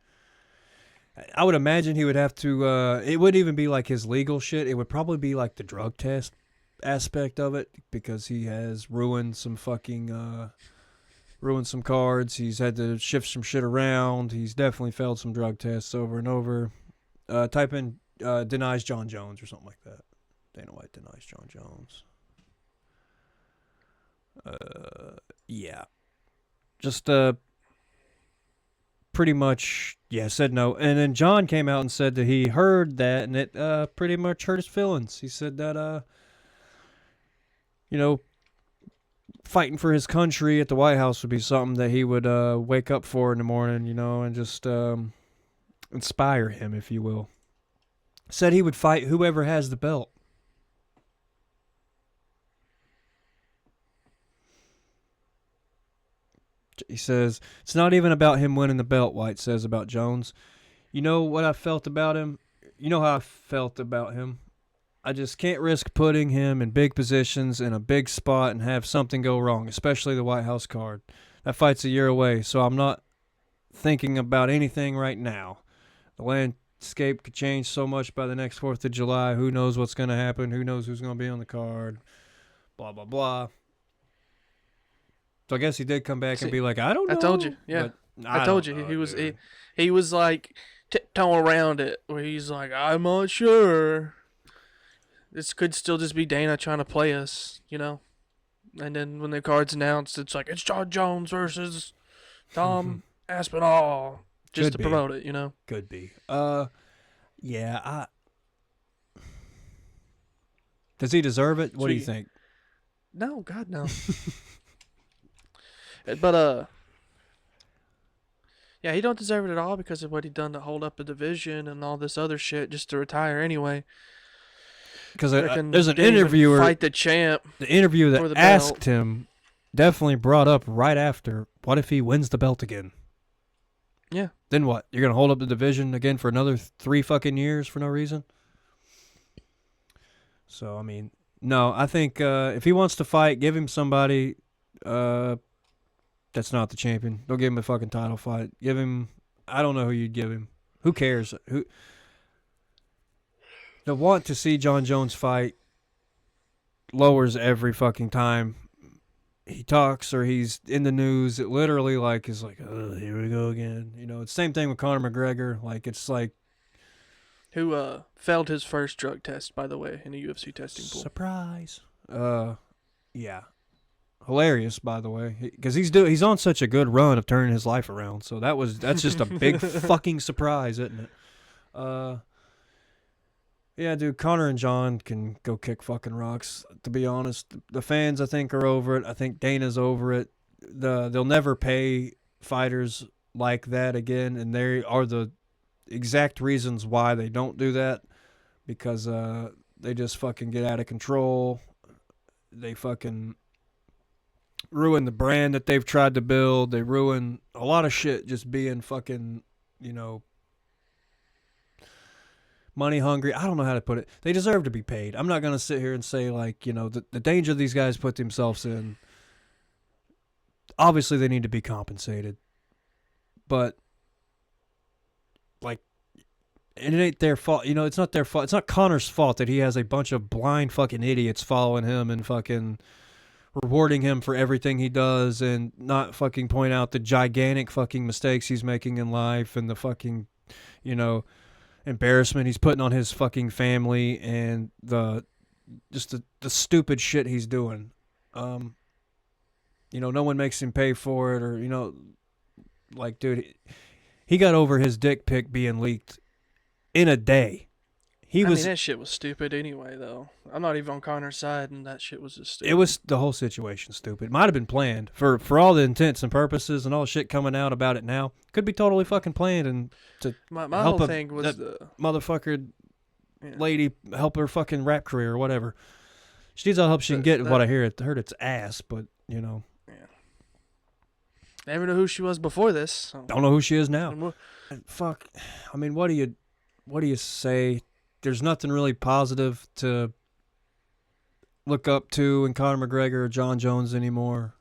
I would imagine he would have to. It wouldn't even be like his legal shit. It would probably be like the drug test aspect of it, because he has ruined some cards. He's had to shift some shit around. He's definitely failed some drug tests over and over. Type in denies John Jones or something like that. Dana White denies John Jones. Yeah. Just pretty much, yeah, said no. And then John came out and said that he heard that, and it pretty much hurt his feelings. He said that fighting for his country at the White House would be something that he would wake up for in the morning, and just inspire him, if you will. Said he would fight whoever has the belt. He says, it's not even about him winning the belt, White says about Jones. You know what I felt about him? You know how I felt about him? I just can't risk putting him in big positions in a big spot and have something go wrong, especially the White House card. That fight's a year away, so I'm not thinking about anything right now. The landscape could change so much by the next 4th of July. Who knows what's going to happen? Who knows who's going to be on the card? Blah, blah, blah. So I guess he did come back and be like, I don't know. I told you, yeah. I told you. He was like tiptoeing around it, where he's like, I'm not sure. This could still just be Dana trying to play us, And then when the card's announced, it's like, it's John Jones versus Tom Aspinall. Just to promote it, Could be. Yeah. Does he deserve it? What do you think? No, God, no. But, yeah, he don't deserve it at all because of what he done to hold up the division and all this other shit just to retire anyway. Because there's an interviewer, fight the champ. The interview that asked him definitely brought up right after, what if he wins the belt again? Yeah. Then what? You're going to hold up the division again for another 3 fucking years for no reason? So, I mean, no, I think if he wants to fight, give him somebody that's not the champion. Don't give him a fucking title fight. Give him, I don't know who you'd give him. Who cares? The want to see John Jones fight lowers every fucking time he talks or he's in the news. It literally is like, oh, here we go again. It's the same thing with Conor McGregor. It's like, who failed his first drug test, by the way, in the UFC testing pool. Surprise. Yeah. Hilarious, by the way, because he's on such a good run of turning his life around. So that's just a big fucking surprise, isn't it? Yeah, dude, Connor and John can go kick fucking rocks, to be honest. The fans, I think, are over it. I think Dana's over it. They'll never pay fighters like that again, and they are the exact reasons why they don't do that, because they just fucking get out of control. They fucking ruin the brand that they've tried to build. They ruin a lot of shit just being fucking, money hungry. I don't know how to put it. They deserve to be paid. I'm not going to sit here and say, the danger these guys put themselves in. Obviously, they need to be compensated. But, it ain't their fault. It's not their fault. It's not Connor's fault that he has a bunch of blind fucking idiots following him and fucking rewarding him for everything he does and not fucking point out the gigantic fucking mistakes he's making in life and the fucking, embarrassment he's putting on his fucking family and the just the stupid shit he's doing. No one makes him pay for it, or like, dude, he got over his dick pic being leaked in a day. I mean, that shit was stupid anyway, though. I'm not even on Connor's side, and that shit was just stupid. It was the whole situation stupid. Might have been planned for all the intents and purposes, and all the shit coming out about it now could be totally fucking planned, and to my help whole thing was the motherfucker lady help her fucking rap career or whatever. She needs all the help she can get. What I heard it's ass, but Yeah. Never knew who she was before this. So. Don't know who she is now. Fuck. I mean, what do you say? There's nothing really positive to look up to in Conor McGregor or John Jones anymore.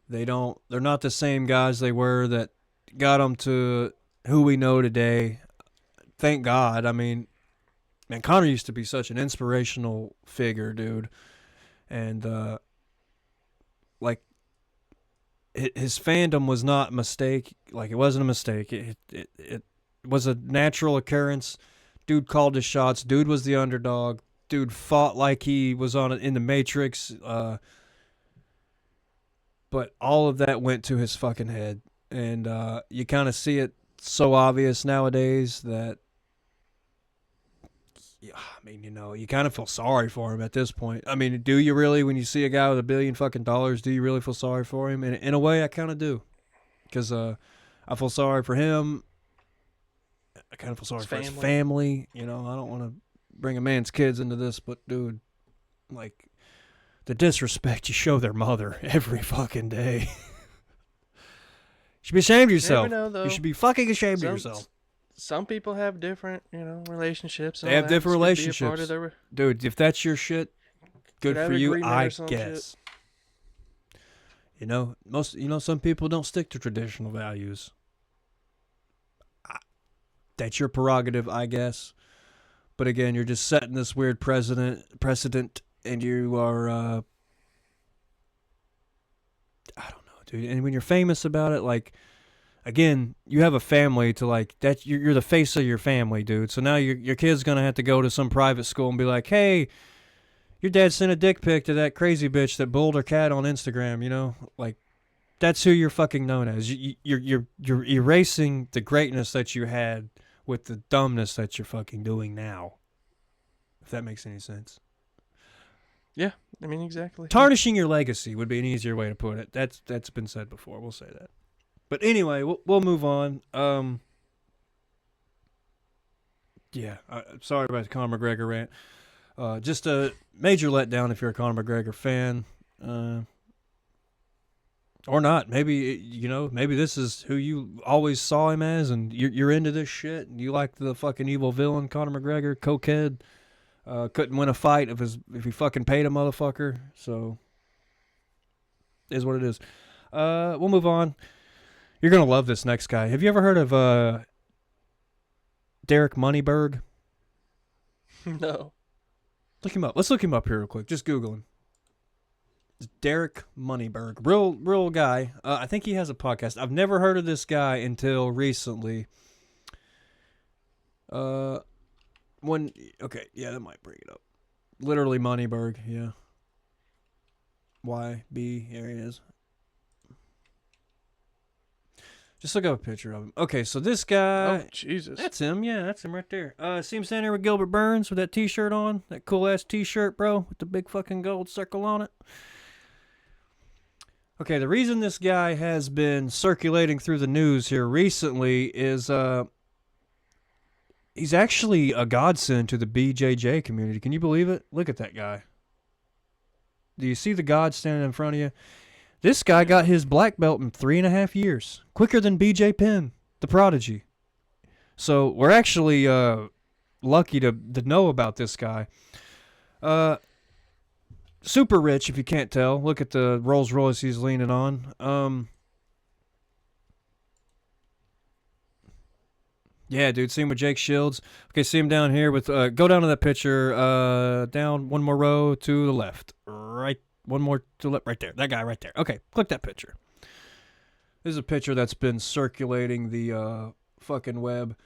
They're not the same guys they were that got them to who we know today. Thank God. I mean, man, Conor used to be such an inspirational figure, dude. And, like, his fandom was not a mistake. Like, it wasn't a mistake. It was a natural occurrence. Dude called his shots. Dude was the underdog. Dude fought like he was in the Matrix. But all of that went to his fucking head. And you kind of see it so obvious nowadays that, I mean, you kind of feel sorry for him at this point. I mean, do you really, when you see a guy with $1 billion fucking dollars, do you really feel sorry for him? And in a way, I kind of do. Because I feel sorry for him. I kind of feel sorry for his family. I don't want to bring a man's kids into this, but dude, like, the disrespect you show their mother every fucking day. You should be ashamed of yourself. You should be fucking ashamed of yourself. Some people have different, relationships. They have different relationships. Dude, if that's your shit, good for you, I guess. Some people don't stick to traditional values. That's your prerogative, I guess. But again, you're just setting this weird precedent, and you are, I don't know, dude. And when you're famous about it, like, again, you have a family to, like, that. You're the face of your family, dude. So now your kid's gonna have to go to some private school and be like, hey, your dad sent a dick pic to that crazy bitch that bulled her cat on Instagram. Like, that's who you're fucking known as. You're erasing the greatness that you had with the dumbness that you're fucking doing now. If that makes any sense. Yeah, I mean, exactly. Tarnishing your legacy would be an easier way to put it. That's been said before. We'll say that. But anyway, we'll move on. Sorry about the Conor McGregor rant. Just a major letdown if you're a Conor McGregor fan. Or not. Maybe, maybe this is who you always saw him as, and you're into this shit, and you like the fucking evil villain, Conor McGregor, cokehead. Couldn't win a fight if he fucking paid a motherfucker. So, is what it is. We'll move on. You're going to love this next guy. Have you ever heard of Derek Moneyberg? No. Look him up. Let's look him up here real quick. Just Google him. Derek Moneyberg, real guy. I think he has a podcast. I've never heard of this guy until recently. That might bring it up. Literally Moneyberg, yeah. YB, here he is. Just look up a picture of him. Okay, so this guy. Oh, Jesus. That's him, yeah, that's him right there. See him standing there with Gilbert Burns with that t-shirt on? That cool-ass t-shirt, bro, with the big fucking gold circle on it. Okay, the reason this guy has been circulating through the news here recently is he's actually a godsend to the BJJ community. Can you believe it? Look at that guy. Do you see the god standing in front of you? This guy got his black belt in 3.5 years. Quicker than BJ Penn, the prodigy. So we're actually lucky to know about this guy. Super rich, if you can't tell. Look at the Rolls Royce he's leaning on. Yeah, dude, see him with Jake Shields. Okay, see him down here with, go down to that picture, down one more row to the left. Right, one more to the left, right there. That guy right there. Okay, click that picture. This is a picture that's been circulating the fucking web.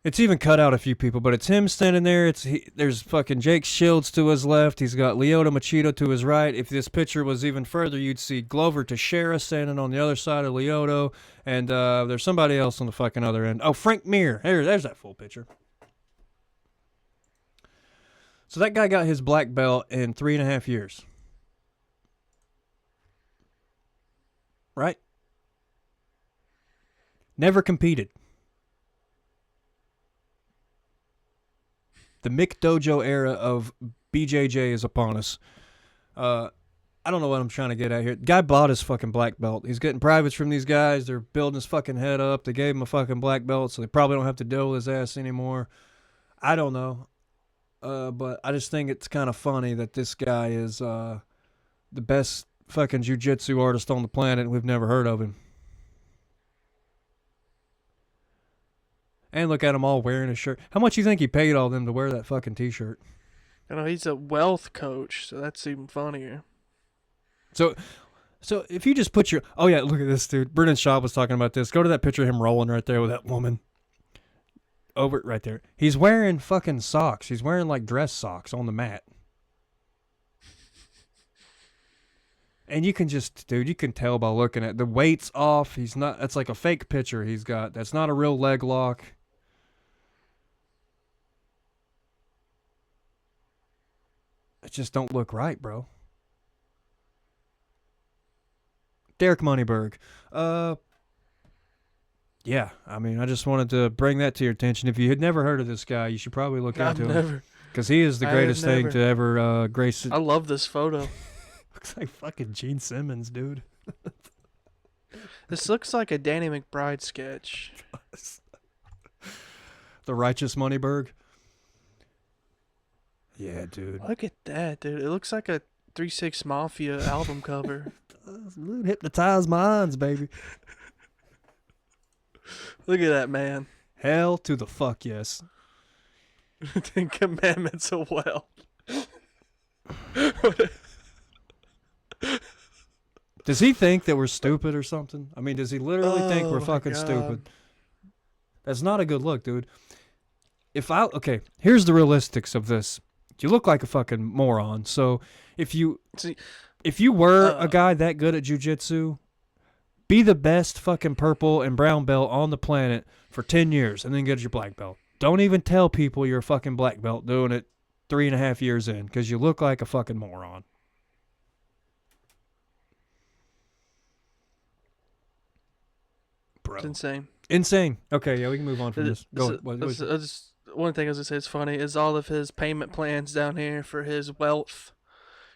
It's even cut out a few people, but it's him standing there. There's fucking Jake Shields to his left. He's got Lyoto Machida to his right. If this picture was even further, you'd see Glover Teixeira standing on the other side of Lyoto, and there's somebody else on the fucking other end. Oh, Frank Mir. There's that full picture. So that guy got his black belt in 3.5 years. Right? Never competed. The McDojo era of BJJ is upon us. I don't know what I'm trying to get at here. Guy bought his fucking black belt. He's getting privates from these guys. They're building his fucking head up. They gave him a fucking black belt, so they probably don't have to deal with his ass anymore. I don't know. But I just think it's kind of funny that this guy is the best fucking jiu-jitsu artist on the planet, and we've never heard of him. And look at them all wearing his shirt. How much you think he paid all them to wear that fucking t-shirt? I know he's a wealth coach, so that's even funnier. So if you just put your... Oh, yeah, look at this, dude. Brendan Shaw was talking about this. Go to that picture of him rolling right there with that woman. Over right there. He's wearing fucking socks. He's wearing, like, dress socks on the mat. And you can just... Dude, you can tell by looking at... The weight's off. He's not... That's like a fake picture he's got. That's not a real leg lock. It just don't look right, bro. Derek Moneyberg. Yeah, I mean, I just wanted to bring that to your attention. If you had never heard of this guy, you should probably look into him. Because he is the greatest thing to ever grace it. I love this photo. Looks like fucking Gene Simmons, dude. This looks like a Danny McBride sketch. The Righteous Moneyberg. Yeah, dude. Look at that, dude. It looks like a 3-6 Mafia album cover. Hypnotize minds, baby. Look at that, man. Hell to the fuck yes. 10 Commandments of Wealth. Does he think that we're stupid or something? I mean, does he literally think we're fucking stupid? That's not a good look, dude. Okay, here's the realistics of this. You look like a fucking moron. So if you were a guy that good at jiu-jitsu, be the best fucking purple and brown belt on the planet for 10 years and then get your black belt. Don't even tell people you're a fucking black belt doing it 3.5 years in because you look like a fucking moron. Bro. It's insane. Insane. Okay, yeah, we can move on from this. Go. One thing I was going to say is funny is all of his payment plans down here for his wealth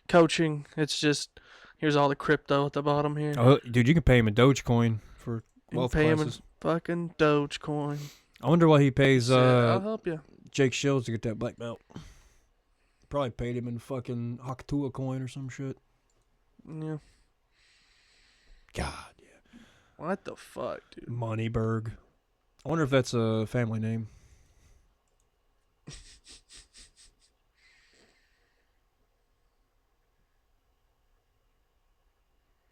coaching. It's just, here's all the crypto at the bottom here. Oh, dude, you can pay him in Dogecoin for wealth classes. Pay him in fucking Dogecoin. I wonder what he pays I'll help you. Jake Shields to get that black belt. Probably paid him in fucking Hakatua coin or some shit. Yeah. God, yeah. What the fuck, dude? Moneyberg. I wonder if that's a family name.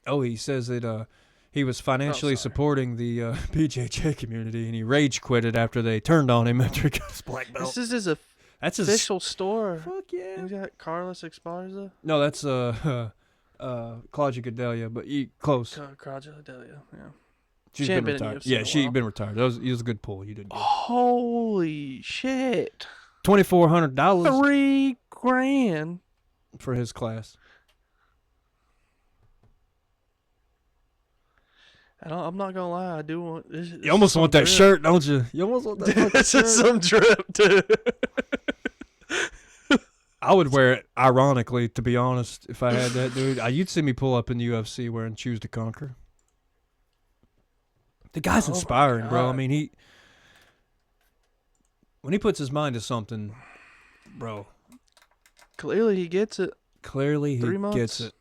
Oh, he says that he was financially supporting the BJJ community, and he rage quitted after they turned on him after he got his black belt. This is his official store. Fuck yeah. He's got Carlos Esparza. No, that's Claudia Gadelia, but close. Claudia Gadelia, yeah. She's been retired. Yeah, she's been retired. It was a good pull. You did good. Holy shit. $2,400. $3,000 for his class. I'm not gonna lie, I do want this. You almost want that shirt, don't you? You almost want that. This is some drip, dude. I would wear it, ironically, to be honest, if I had that, dude. You'd see me pull up in the UFC wearing Choose to Conquer. The guy's inspiring, bro. I mean, when he puts his mind to something, bro. Clearly he gets it. Clearly he gets it.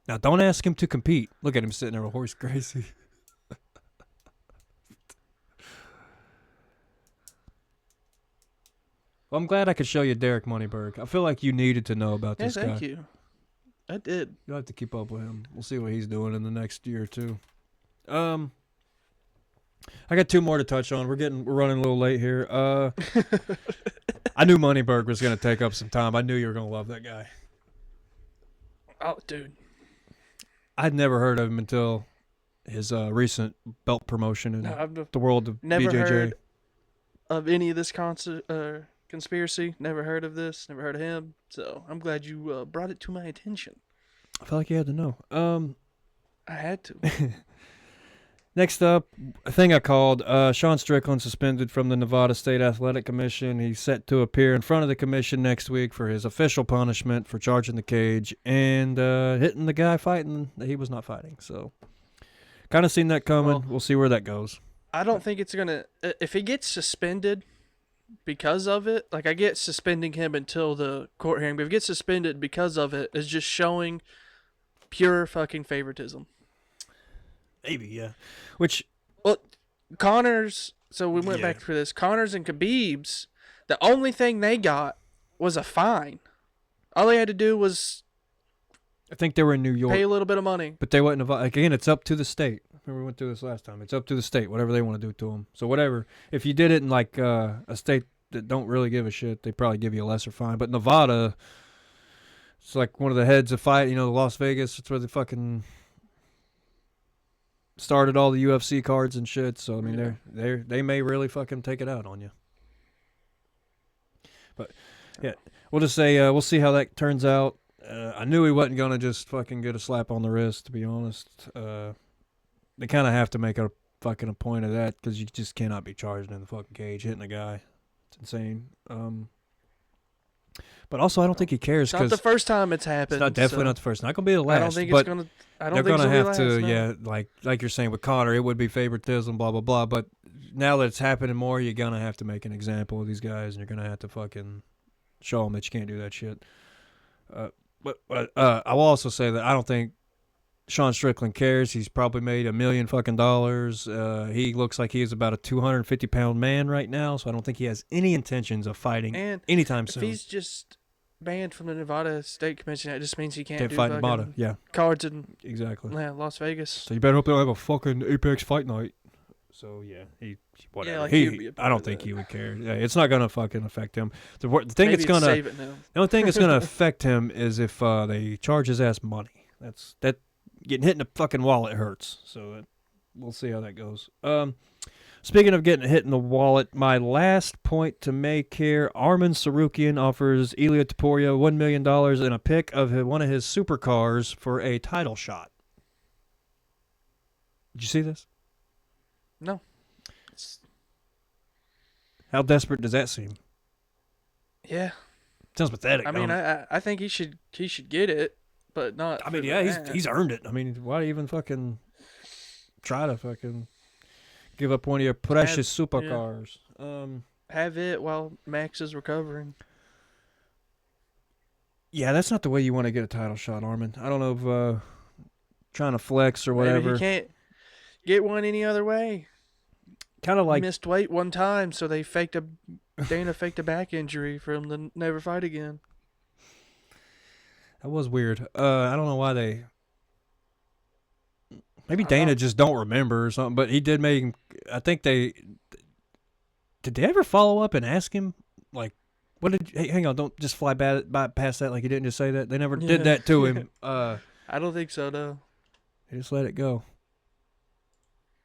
Now, don't ask him to compete. Look at him sitting there with Horace Gracie. Well, I'm glad I could show you Derek Moneyberg. I feel like you needed to know about this guy. Thank you. I did. You'll have to keep up with him. We'll see what he's doing in the next year or two. I got two more to touch on. We're running a little late here. I knew Moneyberg was gonna take up some time. I knew you were gonna love that guy. Oh, dude. I'd never heard of him until his recent belt promotion in No, I've the world of never BJJ. heard of any of this conspiracy. Never heard of this. Never heard of him. So I'm glad you brought it to my attention. I felt like you had to know. I had to. Next up, a thing I called Sean Strickland suspended from the Nevada State Athletic Commission. He's set to appear in front of the commission next week for his official punishment for charging the cage and hitting the guy fighting that he was not fighting. So, kind of seen that coming. Well, we'll see where that goes. I don't think it's going to... If he gets suspended because of it, like I get suspending him until the court hearing, but if he gets suspended because of it, it's just showing pure fucking favoritism. Maybe, yeah. Which, well, Connors. So we went back for this. Connors and Khabib's. The only thing they got was a fine. All they had to do was, I think they were in New York, pay a little bit of money. but they went again. It's up to the state. Remember we went through this last time. It's up to the state, whatever they want to do to them. So whatever. If you did it in like a state that don't really give a shit, they probably give you a lesser fine. But Nevada, it's like one of the heads of fight. Las Vegas. It's where they fucking started all the UFC cards and shit. So I mean, they may really fucking take it out on you. But yeah, we'll just say we'll see how that turns out. I knew he wasn't gonna just fucking get a slap on the wrist. To be honest, they kind of have to make a fucking point of that because you just cannot be charged in the fucking cage hitting a guy. It's insane. But also, I don't think he cares. It's not the first time it's happened. It's not definitely not the first. Not gonna be the last. I don't think but it's gonna. I don't they're think gonna have last, to. no. Yeah, like you're saying with Connor, it would be favoritism, blah blah blah. But now that it's happening more, you're gonna have to make an example of these guys, and you're gonna have to fucking show them that you can't do that shit. But I will also say that I don't think Sean Strickland cares. He's probably made $1 million fucking dollars. He looks like he is about a 250-pound man right now, so I don't think he has any intentions of fighting anytime soon. If he's just banned from the Nevada State Commission, that just means he can't do fight in Nevada. Yeah, cards in exactly. Las Vegas. So you better hope they don't have a fucking Apex fight night. So yeah, he whatever. Yeah, like I don't think he would care. Yeah, it's not gonna fucking affect him. The thing Maybe that's gonna save it now. the only thing that's gonna affect him is if they charge his ass money. That getting hit in the fucking wallet hurts. So we'll see how that goes. Speaking of getting hit in the wallet, my last point to make here: Arman Sarukian offers Ilia Topuria $1 million and a pick of one of his supercars for a title shot. Did you see this? No. How desperate does that seem? Yeah. Sounds pathetic. I mean, I think he should get it, but not. I mean, yeah, he's earned it. I mean, why even fucking try to fucking give up one of your precious supercars? Yeah. Have it while Max is recovering. Yeah, that's not the way you want to get a title shot, Armin. I don't know if trying to flex or whatever. Maybe he can't get one any other way. Kind of like missed weight one time, so Dana faked a back injury for him to never fight again. That was weird. I don't know why maybe Dana just don't remember or something, but he did make him. I think did they ever follow up and ask him, like, hey, hang on, don't just fly past that like you didn't just say that. They never did that to him. I don't think so, no. They just let it go.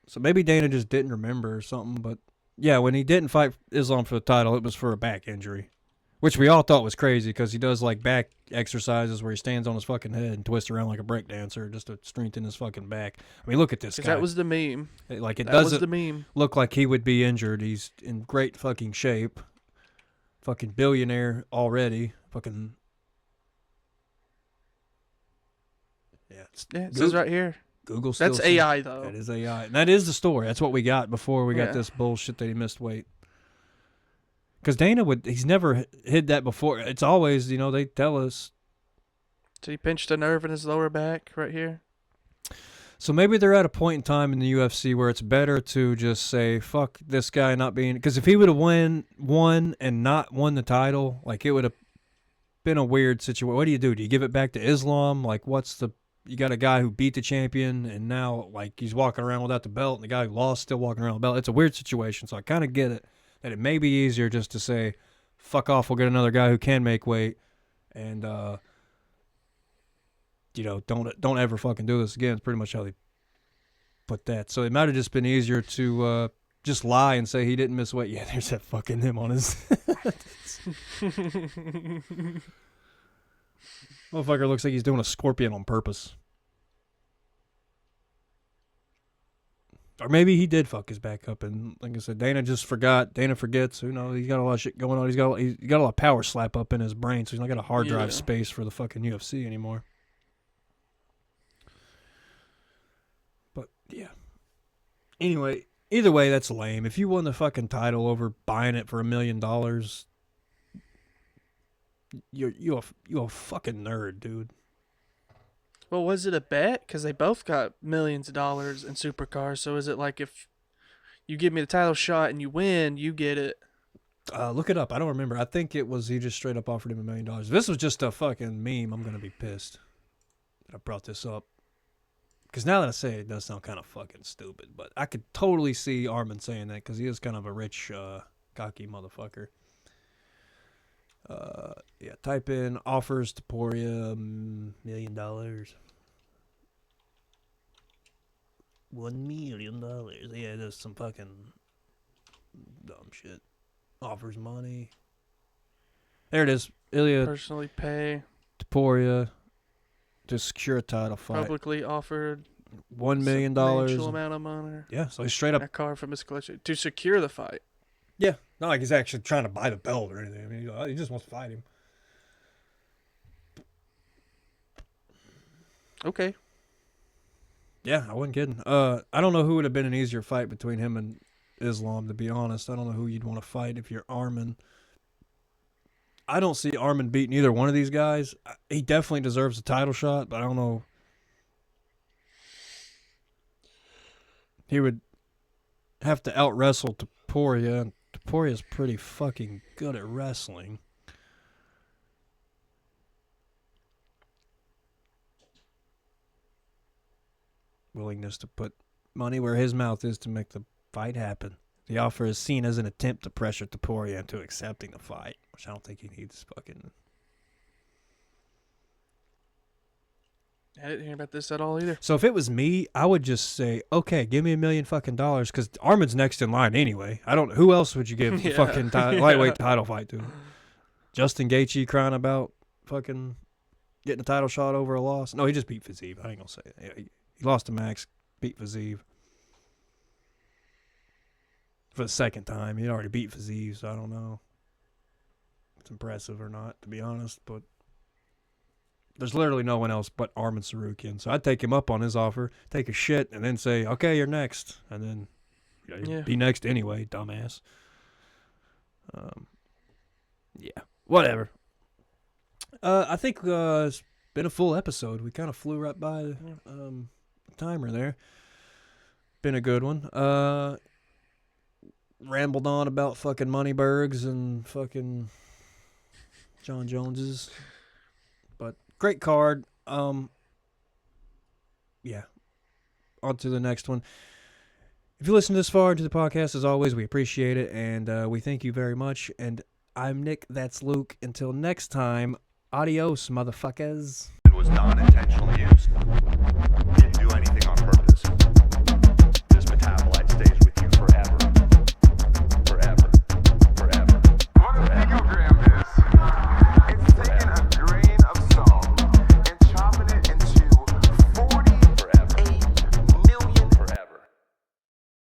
So maybe Dana just didn't remember or something, but yeah, when he didn't fight Islam for the title, it was for a back injury, which we all thought was crazy because he does like back exercises where he stands on his fucking head and twists around like a break dancer just to strengthen his fucking back. I mean, look at this guy. That was the meme. Like it that doesn't was the meme. Look like he would be injured. He's in great fucking shape. Fucking billionaire already. Fucking yeah. It says right here. Google still That's AI though. That is AI. And that is the story. That's what we got before we got this bullshit that he missed weight. Because Dana he's never hid that before. It's always, they tell us. So he pinched a nerve in his lower back right here. So maybe they're at a point in time in the UFC where it's better to just say, fuck this guy not being. Because if he would have won and not won the title, like it would have been a weird situation. What do? Do you give it back to Islam? Like, what's the you got a guy who beat the champion, and now like he's walking around without the belt, and the guy who lost still walking around with the belt. It's a weird situation, so I kind of get it that it may be easier just to say, "Fuck off, we'll get another guy who can make weight," and don't ever fucking do this again. It's pretty much how they put that. So it might have just been easier to just lie and say he didn't miss weight. Yeah, there's that fucking him on his. Motherfucker looks like he's doing a scorpion on purpose. Or maybe he did fuck his back up, and like I said, Dana just forgot. Dana forgets. Who knows? He's got a lot of shit going on. He's got a lot of power slap up in his brain, so he's not got a hard drive space for the fucking UFC anymore. But yeah. Anyway, either way, that's lame. If you won the fucking title over buying it for $1 million, you a fucking nerd, dude. Well, was it a bet? Because they both got millions of dollars in supercars. So is it like if you give me the title shot and you win, you get it? Look it up. I don't remember. I think it was he just straight up offered him $1 million. If this was just a fucking meme, I'm going to be pissed that I brought this up. Because now that I say it, it does sound kind of fucking stupid. But I could totally see Armin saying that because he is kind of a rich, cocky motherfucker. Yeah, type in offers Taporia $1 million. $1 million. Yeah, there's some fucking dumb shit. Offers money. There it is. Ilya Personally pay. Taporia to secure a title fight. Publicly offered $1 million. Substantial amount of money. Yeah, so he's straight up. A car from his collection to secure the fight. Yeah, not like he's actually trying to buy the belt or anything. I mean, he just wants to fight him. Okay. Yeah, I wasn't kidding. I don't know who would have been an easier fight between him and Islam, to be honest. I don't know who you'd want to fight if you're Armin. I don't see Armin beating either one of these guys. He definitely deserves a title shot, but I don't know. He would have to out-wrestle Taporia, and Taporia's pretty fucking good at wrestling. Willingness to put money where his mouth is to make the fight happen. The offer is seen as an attempt to pressure Taporia into accepting the fight, which I don't think he needs fucking... I didn't hear about this at all either. So if it was me, I would just say, okay, give me $1 million fucking dollars, because Armin's next in line anyway. Who else would you give the fucking lightweight title fight to? Justin Gaethje crying about fucking getting a title shot over a loss? No, he just beat Fiziev. I ain't gonna say it. Yeah, he lost to Max, beat Fiziev. For the second time. He'd already beat Fiziev, so I don't know if it's impressive or not, to be honest, but there's literally no one else but Armin Sarukian. So I'd take him up on his offer, take a shit, and then say, okay, you're next. And then be next anyway, dumbass. Yeah, whatever. I think it's been a full episode. We kind of flew right by the timer there. Been a good one. Rambled on about fucking Moneybergs and fucking John Joneses. But great card. Yeah. On to the next one. If you listen this far into the podcast, as always, we appreciate it, and we thank you very much. And I'm Nick, that's Luke. Until next time, adios, motherfuckers. It was non-intentional use.